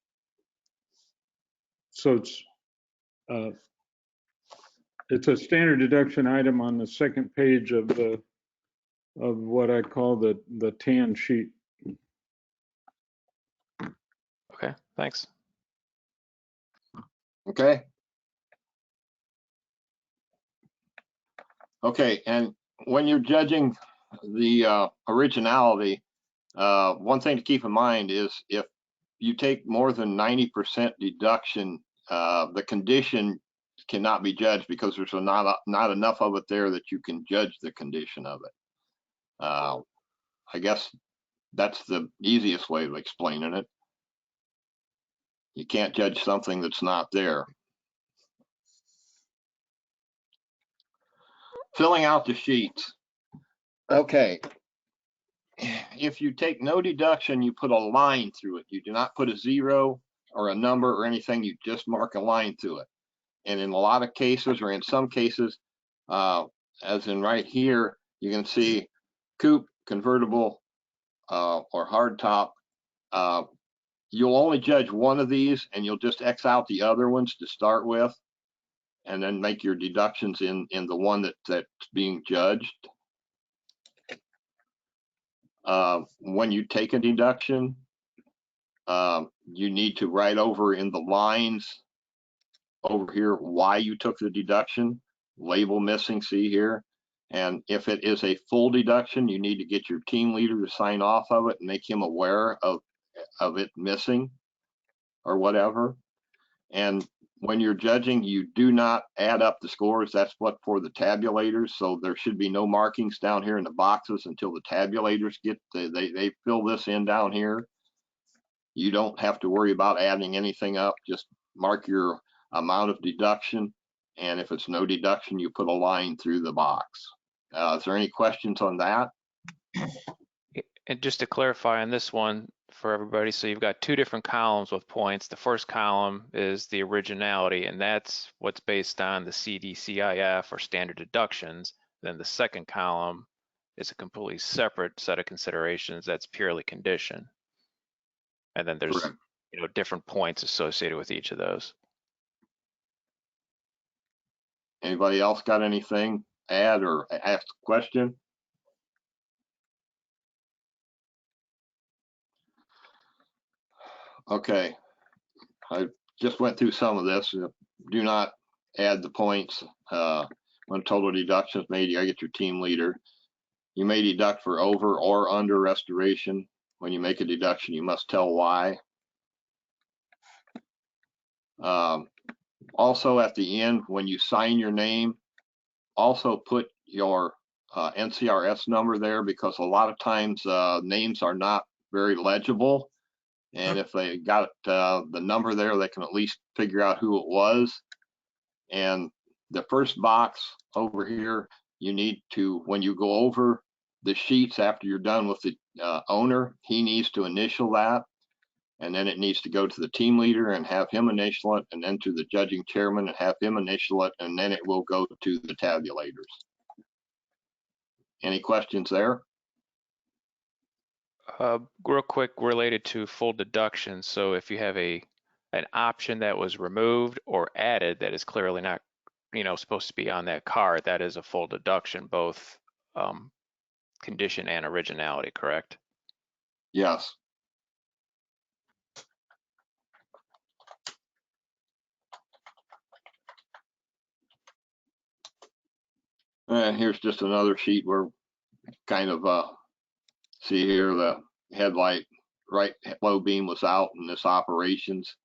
Speaker 5: So it's a standard deduction item on the second page of what I call the tan sheet.
Speaker 1: Okay, thanks.
Speaker 3: Okay. Okay, and when you're judging the originality, one thing to keep in mind is if you take more than 90% deduction, the condition cannot be judged because there's not enough of it there that you can judge the condition of it. I guess that's the easiest way of explaining it. You can't judge something that's not there. Filling out the sheets. Okay. If you take no deduction, you put a line through it. You do not put a 0 or a number or anything. You just mark a line through it. And in a lot of cases, or in some cases, as in right here, you can see coupe, convertible, or hardtop. You'll only judge one of these, and you'll just X out the other ones to start with, and then make your deductions in the one that's being judged. When you take a deduction, you need to write over in the lines over here why you took the deduction. Label missing, see here. And if it is a full deduction, you need to get your team leader to sign off of it and make him aware of it missing or whatever. And when you're judging, you do not add up the scores. That's what for the tabulators. So there should be no markings down here in the boxes until the tabulators get they fill this in down here. You don't have to worry about adding anything up. Just mark your amount of deduction, and if it's no deduction, you put a line through the box. Is there any questions on that?
Speaker 1: And just to clarify on this one for everybody, so you've got 2 different columns with points. The first column is the originality, and that's what's based on the CDCIF or standard deductions. Then the second column is a completely separate set of considerations that's purely condition. And then there's
Speaker 3: Correct.
Speaker 1: Different points associated with each of those.
Speaker 3: Anybody else got anything add or ask a question? Okay, I just went through some of this. Do not add the points when total deduction is made. You gotta get your team leader. You may deduct for over or under restoration. When you make a deduction, you must tell why. Also at the end, when you sign your name, also put your NCRS number there, because a lot of times names are not very legible. And if they got the number there, they can at least figure out who it was. And the first box over here, you need to, when you go over the sheets after you're done with the owner, he needs to initial that. And then it needs to go to the team leader and have him initial it, and then to the judging chairman and have him initial it, and then it will go to the tabulators. Any questions there?
Speaker 1: Real quick, related to full deduction. So if you have an option that was removed or added that is clearly not, supposed to be on that car, that is a full deduction, both condition and originality, correct?
Speaker 3: Yes. And here's just another sheet where kind of see here the headlight right low beam was out in this operations.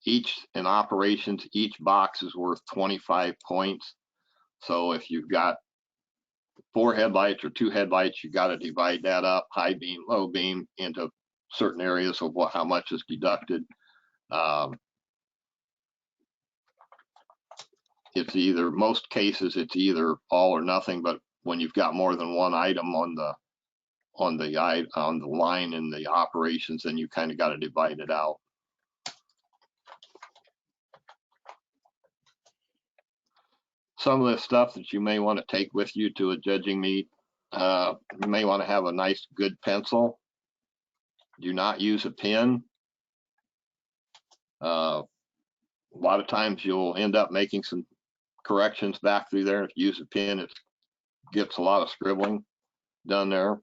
Speaker 3: Each box is worth 25 points. So if you've got 4 headlights or 2 headlights, you got to divide that up, high beam, low beam, into certain areas of how much is deducted. It's either, most cases, it's either all or nothing, but when you've got more than one item on the line in the operations, then you kind of got to divide it out. Some of the stuff that you may want to take with you to a judging meet, you may want to have a nice good pencil. Do not use a pen. A lot of times you'll end up making some corrections back through there. If you use a pen, it gets a lot of scribbling done there.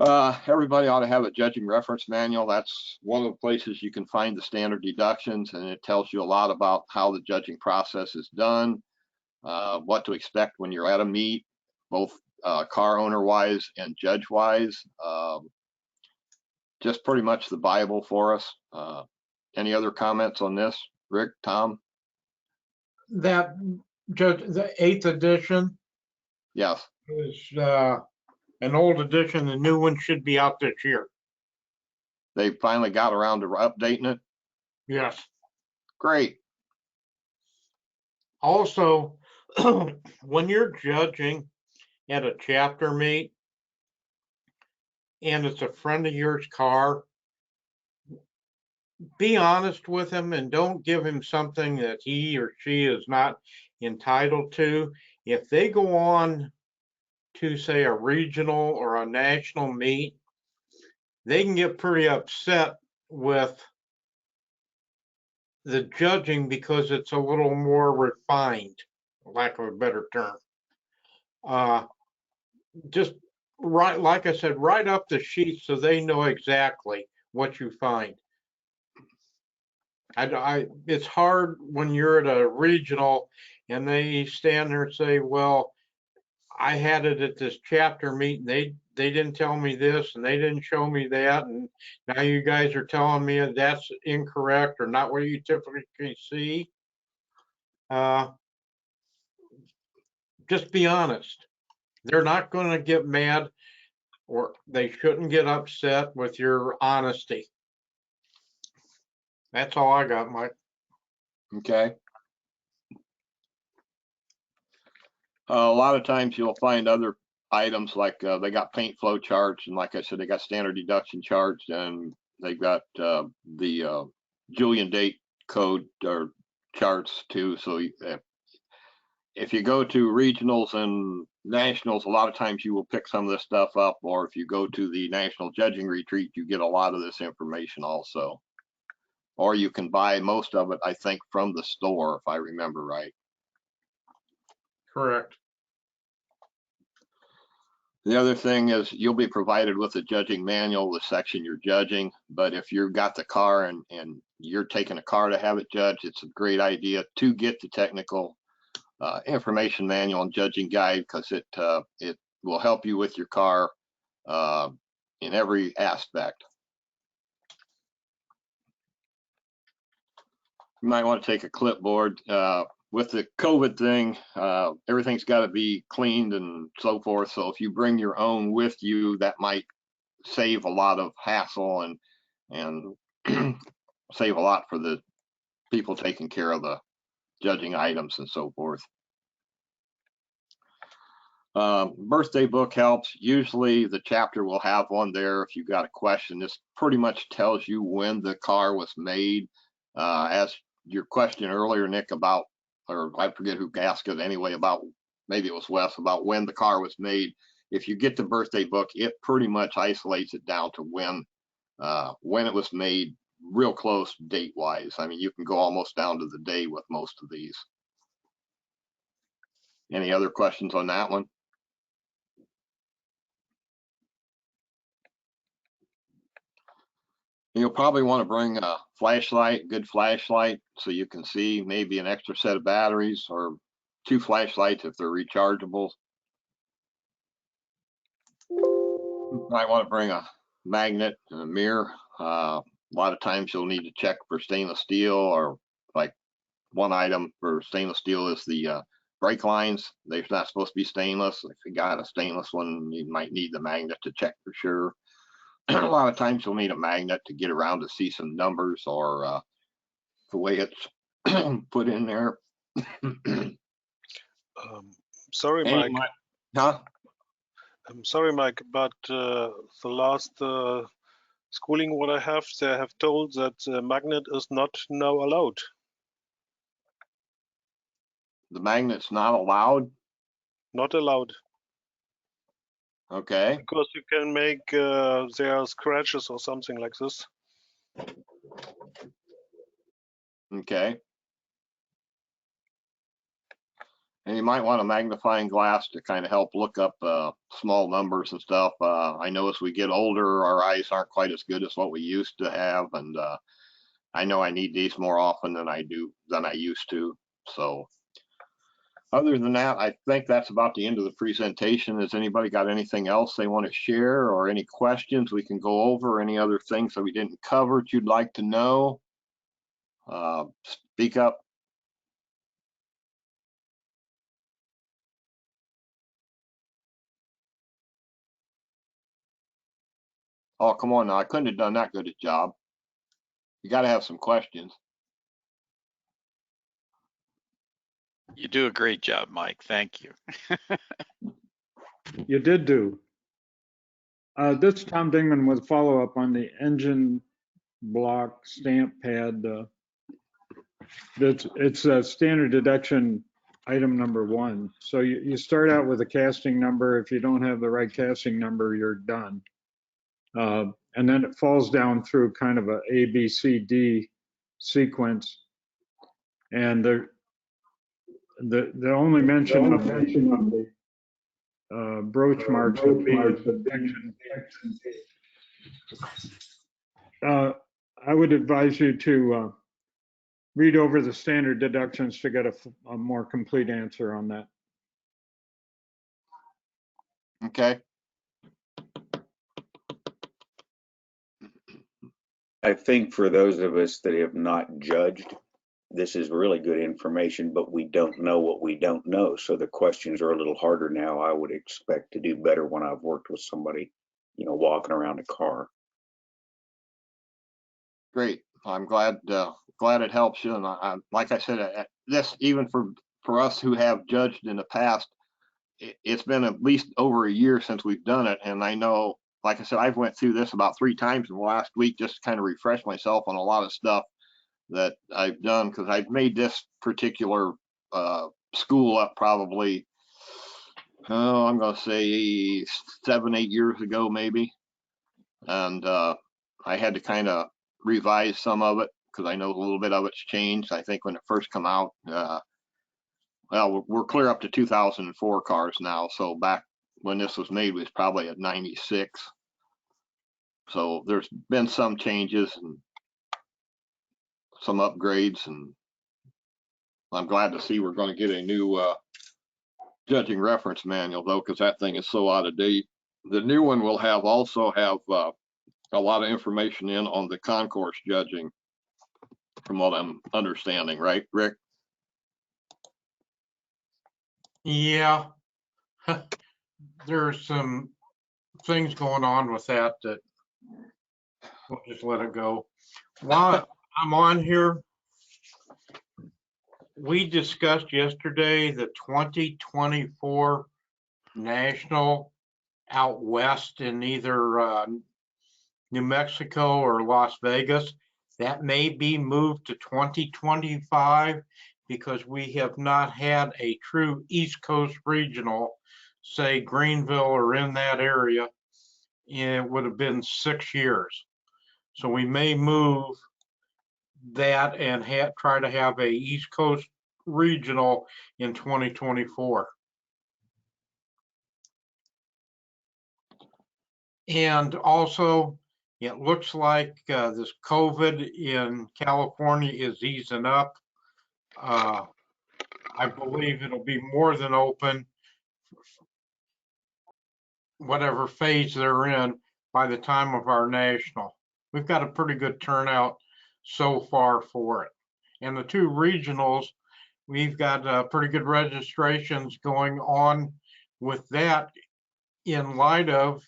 Speaker 3: Everybody ought to have a judging reference manual. That's one of the places you can find the standard deductions, and it tells you a lot about how the judging process is done, what to expect when you're at a meet, both car owner wise and judge wise. Just pretty much the Bible for us. Any other comments on this, Rick, Tom?
Speaker 4: That Judge, the 8th edition
Speaker 3: Yes.
Speaker 4: is an old edition. The new one should be out this year.
Speaker 3: They finally got around to updating it.
Speaker 4: Yes.
Speaker 3: Great.
Speaker 4: Also, when you're judging at a chapter meet and it's a friend of yours car, be honest with him and don't give him something that he or she is not entitled to. If they go on to, say, a regional or a national meet, they can get pretty upset with the judging because it's a little more refined, for lack of a better term. Just write, like I said, write up the sheet so they know exactly what you find. It's hard when you're at a regional and they stand there and say, well, I had it at this chapter meet and they didn't tell me this and they didn't show me that, and now you guys are telling me that's incorrect or not what you typically see. Just be honest. They're not going to get mad, or they shouldn't get upset with your honesty. That's all I got, Mike.
Speaker 3: Okay. A lot of times you'll find other items like they got paint flow charts, and like I said, they got standard deduction charts, and they've got the Julian date code or charts too. So if you go to regionals and nationals, a lot of times you will pick some of this stuff up, or if you go to the national judging retreat, you get a lot of this information also. Or you can buy most of it, I think, from the store, if I remember right.
Speaker 4: Correct.
Speaker 3: The other thing is you'll be provided with a judging manual, the section you're judging. But if you've got the car and you're taking a car to have it judged, it's a great idea to get the technical information manual and judging guide, because it will help you with your car in every aspect. You might want to take a clipboard. With the COVID thing, everything's got to be cleaned and so forth. So if you bring your own with you, that might save a lot of hassle and save a lot for the people taking care of the judging items and so forth. Birthday book helps. Usually the chapter will have one there if you've got a question. This pretty much tells you when the car was made. As your question earlier, Nick, about, or I forget who asked it anyway, about, maybe it was Wes, about when the car was made. if you get the birthday book, it pretty much isolates it down to when it was made, real close date wise. I mean, you can go almost down to the day with most of these. Any other questions on that one? You'll probably want to bring a flashlight, good flashlight, so you can see, maybe an extra set of batteries or 2 flashlights if they're rechargeable. You might want to bring a magnet and a mirror. A lot of times you'll need to check for stainless steel, or like one item for stainless steel is the brake lines. They're not supposed to be stainless. If you got a stainless one, you might need the magnet to check for sure. A lot of times you'll need a magnet to get around to see some numbers, or the way it's put in there.
Speaker 7: Sorry,
Speaker 3: Mike. Huh?
Speaker 7: I'm sorry, Mike, but the last schooling what I have, they have told that magnet is not now allowed.
Speaker 3: The magnet's not allowed?
Speaker 7: Not allowed.
Speaker 3: Okay.
Speaker 7: Because you can make their scratches or something like this.
Speaker 3: Okay. And you might want a magnifying glass to kind of help look up small numbers and stuff. I know as we get older, our eyes aren't quite as good as what we used to have, and I know I need these more often than I used to. So other than that, I think that's about the end of the presentation. Has anybody got anything else they want to share, or any questions we can go over, any other things that we didn't cover that you'd like to know? Speak up. Oh, come on now. I couldn't have done that good a job. You got to have some questions.
Speaker 6: You do a great job, Mike. Thank you.
Speaker 5: You did do. This is Tom Dingman with follow-up on the engine block stamp pad. It's a standard deduction item number 1. So you start out with a casting number. If you don't have the right casting number, you're done. And then it falls down through kind of a A, B, C, D sequence. And the only mention of the broach marks would be section. I would advise you to read over the standard deductions to get a more complete answer on that.
Speaker 3: Okay.
Speaker 8: I think for those of us that have not judged, this is really good information, but we don't know what we don't know. So the questions are a little harder now. I would expect to do better when I've worked with somebody, walking around a car.
Speaker 3: Great. I'm glad it helps you. And like I said, this, even for us who have judged in the past, it's been at least over a year since we've done it. And I know, like I said, I've went through this about 3 times in the last week just to kind of refresh myself on a lot of stuff that I've done, because I've made this particular school up probably, I'm going to say 7-8 years ago, maybe. And I had to kind of revise some of it because I know a little bit of it's changed. I think when it first come out, well, we're clear up to 2004 cars now. So back when this was made, was probably at 96. So there's been some changes and some upgrades, and I'm glad to see we're going to get a new judging reference manual, though, because that thing is so out of date. The new one will also have a lot of information in on the concourse judging, from what I'm understanding, right, Rick?
Speaker 4: Yeah. There's some things going on with that we'll just let it go. While I'm on here, we discussed yesterday the 2024 National out west in either New Mexico or Las Vegas. That may be moved to 2025 because we have not had a true East Coast regional say Greenville or in that area, it would have been 6 years. So we may move that and try to have a East Coast regional in 2024. And also, it looks like this COVID in California is easing up. I believe it'll be more than open, whatever phase they're in, by the time of our national. We've got a pretty good turnout so far for it. And the two regionals, we've got pretty good registrations going on with that in light of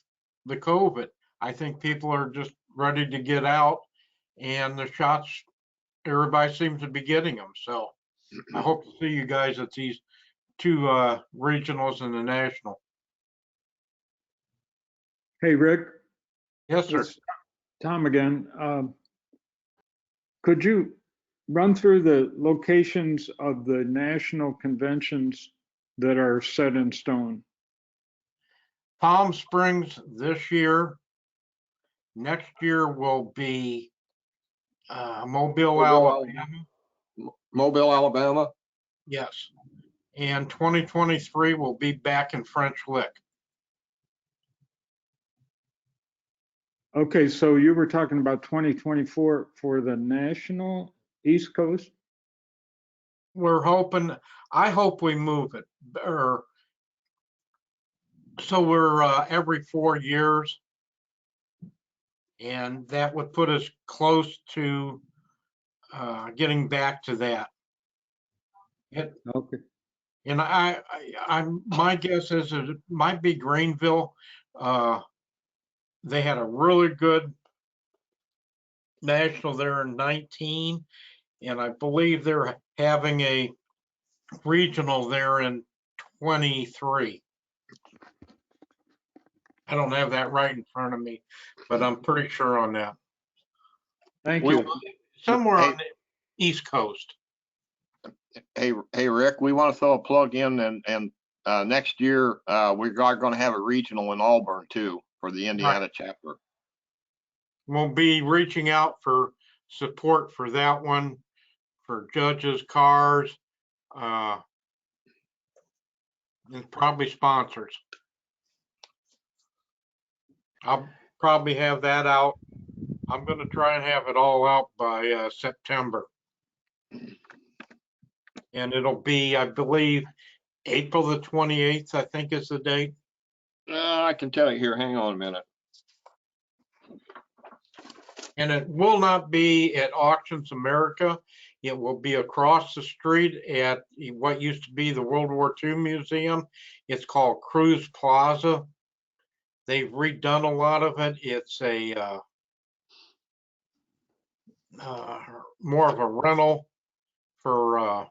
Speaker 4: the COVID. I think people are just ready to get out, and the shots, everybody seems to be getting them. So I hope to see you guys at these two regionals and the national.
Speaker 5: Hey, Rick.
Speaker 4: Yes, sir.
Speaker 5: It's Tom again. Could you run through the locations of the national conventions that are set in stone?
Speaker 4: Palm Springs this year. Next year will be Mobile, Alabama.
Speaker 3: Mobile, Alabama.
Speaker 4: Yes. And 2023 will be back in French Lick.
Speaker 5: Okay, so you were talking about 2024 for the national East Coast?
Speaker 4: We're hoping, I hope we move it, or so we're every 4 years, and that would put us close to getting back to that.
Speaker 5: Okay.
Speaker 4: And my guess is it might be Greenville. They had a really good national there in 19, and I believe they're having a regional there in 23. I don't have that right in front of me, but I'm pretty sure on that.
Speaker 5: Thank you.
Speaker 4: Somewhere on the East Coast.
Speaker 3: Hey, Rick, we want to throw a plug in, and next year we're going to have a regional in Auburn too for the Indiana chapter.
Speaker 4: We'll be reaching out for support for that one, for judges, cars, and probably sponsors. I'll probably have that out. I'm going to try and have it all out by September. And it'll be, I believe, April the 28th, I think is the date.
Speaker 3: I can tell you here. Hang on a minute.
Speaker 4: And it will not be at Auctions America. It will be across the street at what used to be the World War II Museum. It's called Cruz Plaza. They've redone a lot of it. It's a more of a rental for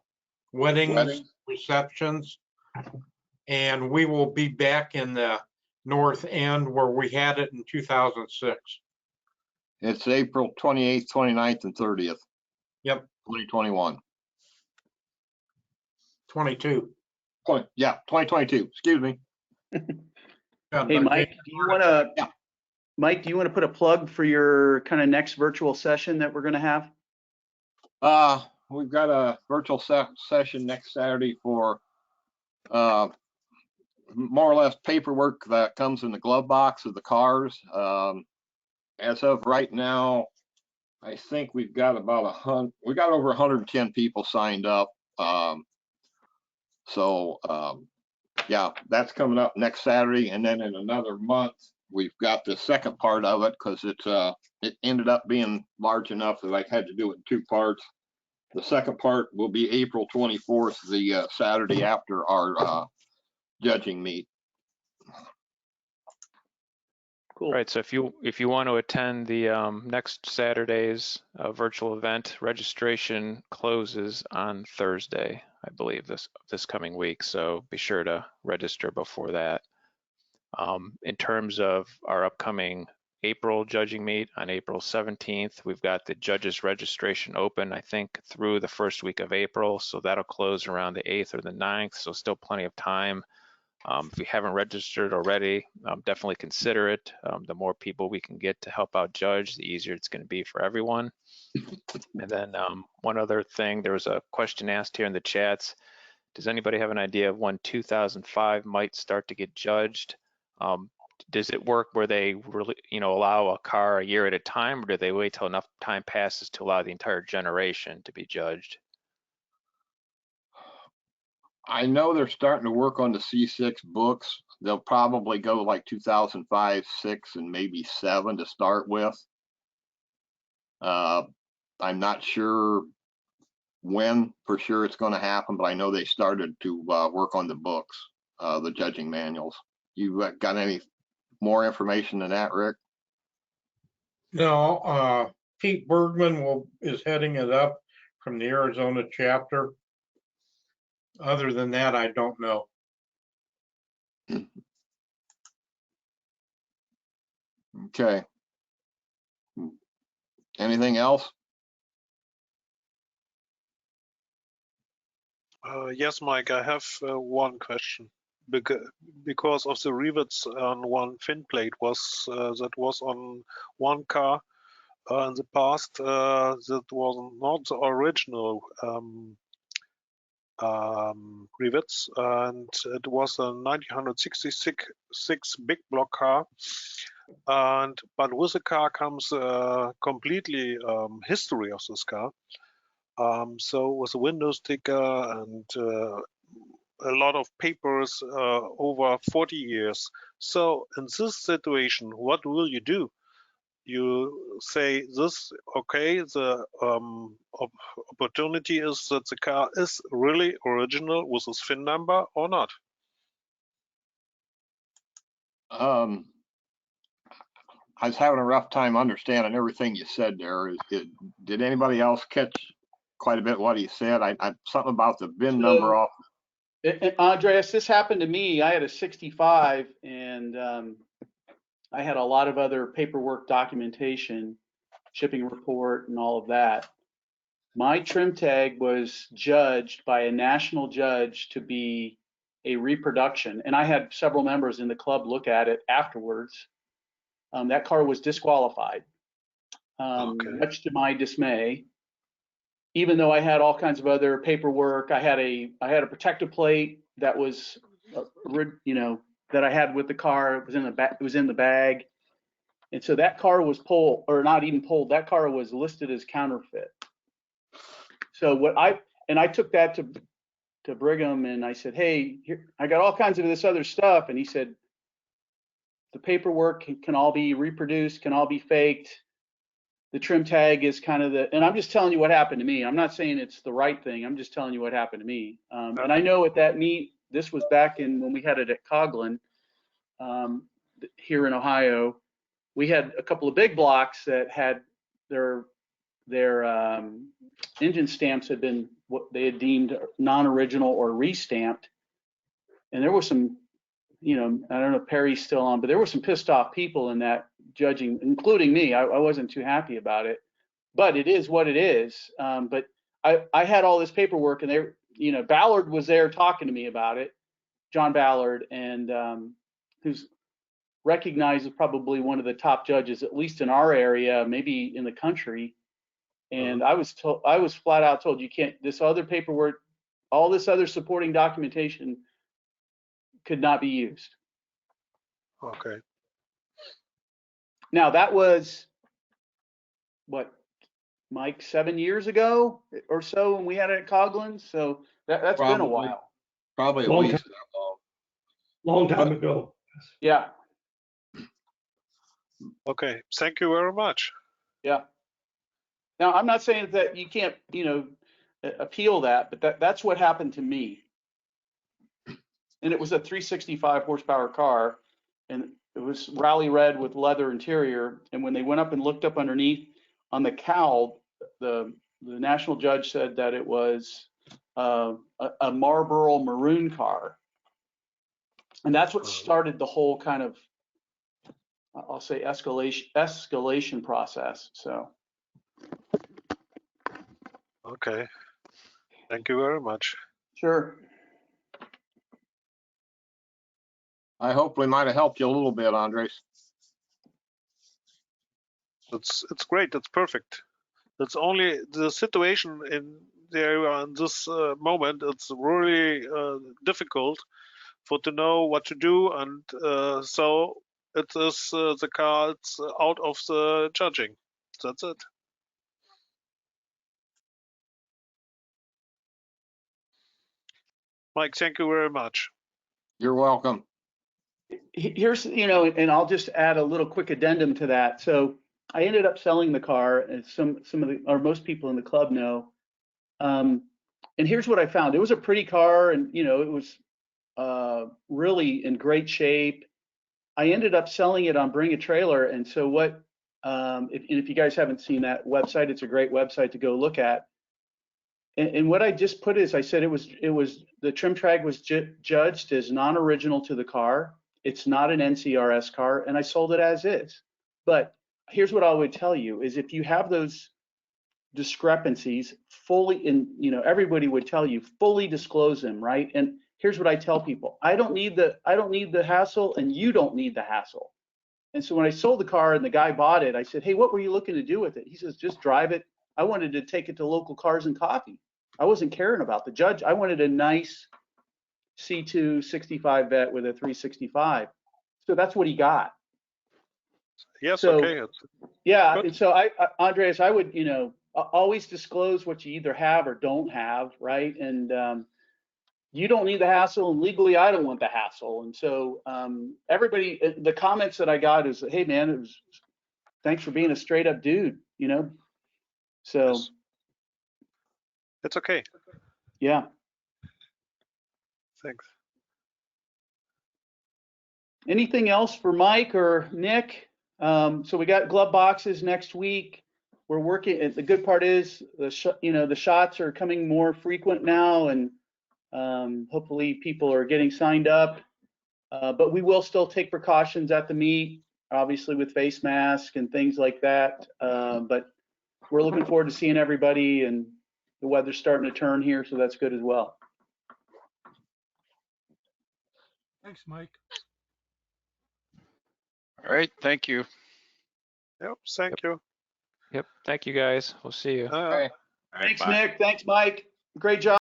Speaker 4: weddings, receptions. And we will be back in the North End where we had it in 2006.
Speaker 3: It's April 28th, 29th, and 30th.
Speaker 4: Yep.
Speaker 3: 2021.
Speaker 4: 22.
Speaker 3: Yeah, 2022. Excuse me.
Speaker 2: Hey, Mike, do you want to?
Speaker 3: Yeah.
Speaker 2: Mike, do you want to put a plug for your kind of next virtual session that we're going to have?
Speaker 3: We've got a virtual session next Saturday for more or less paperwork that comes in the glove box of the cars. As of right now, I think we've got about we got over 110 people signed up. Yeah, that's coming up next Saturday, and then in another month we've got the second part of it because it ended up being large enough that I had to do it in 2 parts. The second part will be April 24th, the Saturday after our judging meet.
Speaker 2: Cool.
Speaker 1: Right. So if you want to attend the next Saturday's virtual event, registration closes on Thursday, I believe, this coming week. So be sure to register before that. In terms of our upcoming April judging meet on April 17th, we've got the judges registration open, I think, through the first week of April. So that'll close around the 8th or the 9th. So still plenty of time If you haven't registered already, definitely consider it. The more people we can get to help out judge, the easier it's going to be for everyone. And then one other thing, there was a question asked here in the chats. Does anybody have an idea of when 2005 might start to get judged? Does it work where they really, allow a car a year at a time, or do they wait till enough time passes to allow the entire generation to be judged?
Speaker 3: I know they're starting to work on the C6 books. They'll probably go like 2005, 6, and maybe 7 to start with. I'm not sure when for sure it's going to happen, but I know they started to work on the books, the judging manuals. You got any more information than that, Rick?
Speaker 4: No, Pete Bergman is heading it up from the Arizona chapter. Other than that, I don't know.
Speaker 3: Okay. Anything else?
Speaker 7: Yes, Mike, I have one question. Because of the rivets on one fin plate that was on one car in the past, that was not the original rivets, and it was a 1966 big block car. But with the car comes completely history of this car. So with a window sticker and a lot of papers over 40 years. So in this situation, what will you do? You say this, okay, the opportunity is that the car is really original with its VIN number or not?
Speaker 3: I was having a rough time understanding everything you said there. Did anybody else catch quite a bit what he said? I something about the VIN number off.
Speaker 2: Andreas, this happened to me. I had a 65 and I had a lot of other paperwork documentation, shipping report and all of that. My trim tag was judged by a national judge to be a reproduction. And I had several members in the club look at it afterwards. That car was disqualified, much to my dismay. Even though I had all kinds of other paperwork, I had a protective plate that was, that I had with the car. It was in the bag, and so that car was pulled, or not even pulled. That car was listed as counterfeit. So I took that to Brigham, and I said, hey, here, I got all kinds of this other stuff, and he said, the paperwork can all be reproduced, can all be faked. The trim tag is kind of and I'm just telling you what happened to me. I'm not saying it's the right thing. I'm just telling you what happened to me. And I know at that meet, this was back when we had it at Coghlan here in Ohio. We had a couple of big blocks that had their engine stamps had been what they had deemed non-original or restamped. And there was some, I don't know if Perry's still on, but there were some pissed off people in that judging, including me. I wasn't too happy about it, but it is what it is. But I had all this paperwork, and Ballard was there talking to me about it, John Ballard, and who's recognized as probably one of the top judges, at least in our area, maybe in the country. And I was flat out told, you can't, this other paperwork, all this other supporting documentation could not be used.
Speaker 7: Okay.
Speaker 2: Now that was what, Mike, 7 years ago or so when we had it at Coghlan. So that's been a while.
Speaker 3: Probably at
Speaker 9: Long
Speaker 3: least
Speaker 9: time.
Speaker 3: that long.
Speaker 9: Long time ago.
Speaker 2: Yeah.
Speaker 7: Okay. Thank you very much.
Speaker 2: Yeah. Now I'm not saying that you can't, appeal that, but that's what happened to me. And it was a 365 horsepower car, and it was rally red with leather interior. And when they went up and looked up underneath on the cowl, the national judge said that it was a Marlboro maroon car. And that's what started the whole kind of, I'll say, escalation process. So.
Speaker 7: Okay. Thank you very much.
Speaker 2: Sure.
Speaker 3: I hope we might have helped you a little bit, Andres.
Speaker 7: It's great. It's perfect. It's only the situation in there in this moment. It's really difficult for to know what to do, and so it is the car. It's out of the judging. That's it. Mike, thank you very much.
Speaker 3: You're welcome.
Speaker 2: Here's, and I'll just add a little quick addendum to that. So I ended up selling the car, as some of the, or most people in the club know. And here's what I found. It was a pretty car, and it was really in great shape. I ended up selling it on Bring a Trailer, and so what? If you guys haven't seen that website, it's a great website to go look at. And what I just put is, I said it was the trim tag was judged as non-original to the car. It's not an NCRS car, and I sold it as is. But here's what I would tell you is, if you have those discrepancies, everybody would tell you, fully disclose them, right? And here's what I tell people: I don't need the hassle, and you don't need the hassle. And so when I sold the car and the guy bought it, I said, "Hey, what were you looking to do with it?" He says, "Just drive it. I wanted to take it to local Cars and Coffee. I wasn't caring about the judge. I wanted a nice C2 65 vet with a 365." So that's what he got.
Speaker 7: Yes,
Speaker 2: So,
Speaker 7: okay.
Speaker 2: yeah,
Speaker 7: Good.
Speaker 2: and so Andreas, I would, always disclose what you either have or don't have, right? And you don't need the hassle, and legally I don't want the hassle. And so everybody, the comments that I got is, "Hey man, thanks for being a straight up dude," So
Speaker 7: Yes. It's okay.
Speaker 2: yeah.
Speaker 7: Thanks.
Speaker 2: Anything else for Mike or Nick? So we got glove boxes next week. We're working. The good part is the shots are coming more frequent now, and hopefully people are getting signed up. But we will still take precautions at the meet, obviously with face mask and things like that. But we're looking forward to seeing everybody, and the weather's starting to turn here, so that's good as well.
Speaker 9: Thanks, Mike.
Speaker 6: All right, thank you.
Speaker 7: Yep, thank you.
Speaker 1: Yep. Thank you guys. We'll see you.
Speaker 3: Hey.
Speaker 2: Thanks,
Speaker 6: Bye.
Speaker 2: Nick. Thanks, Mike. Great job.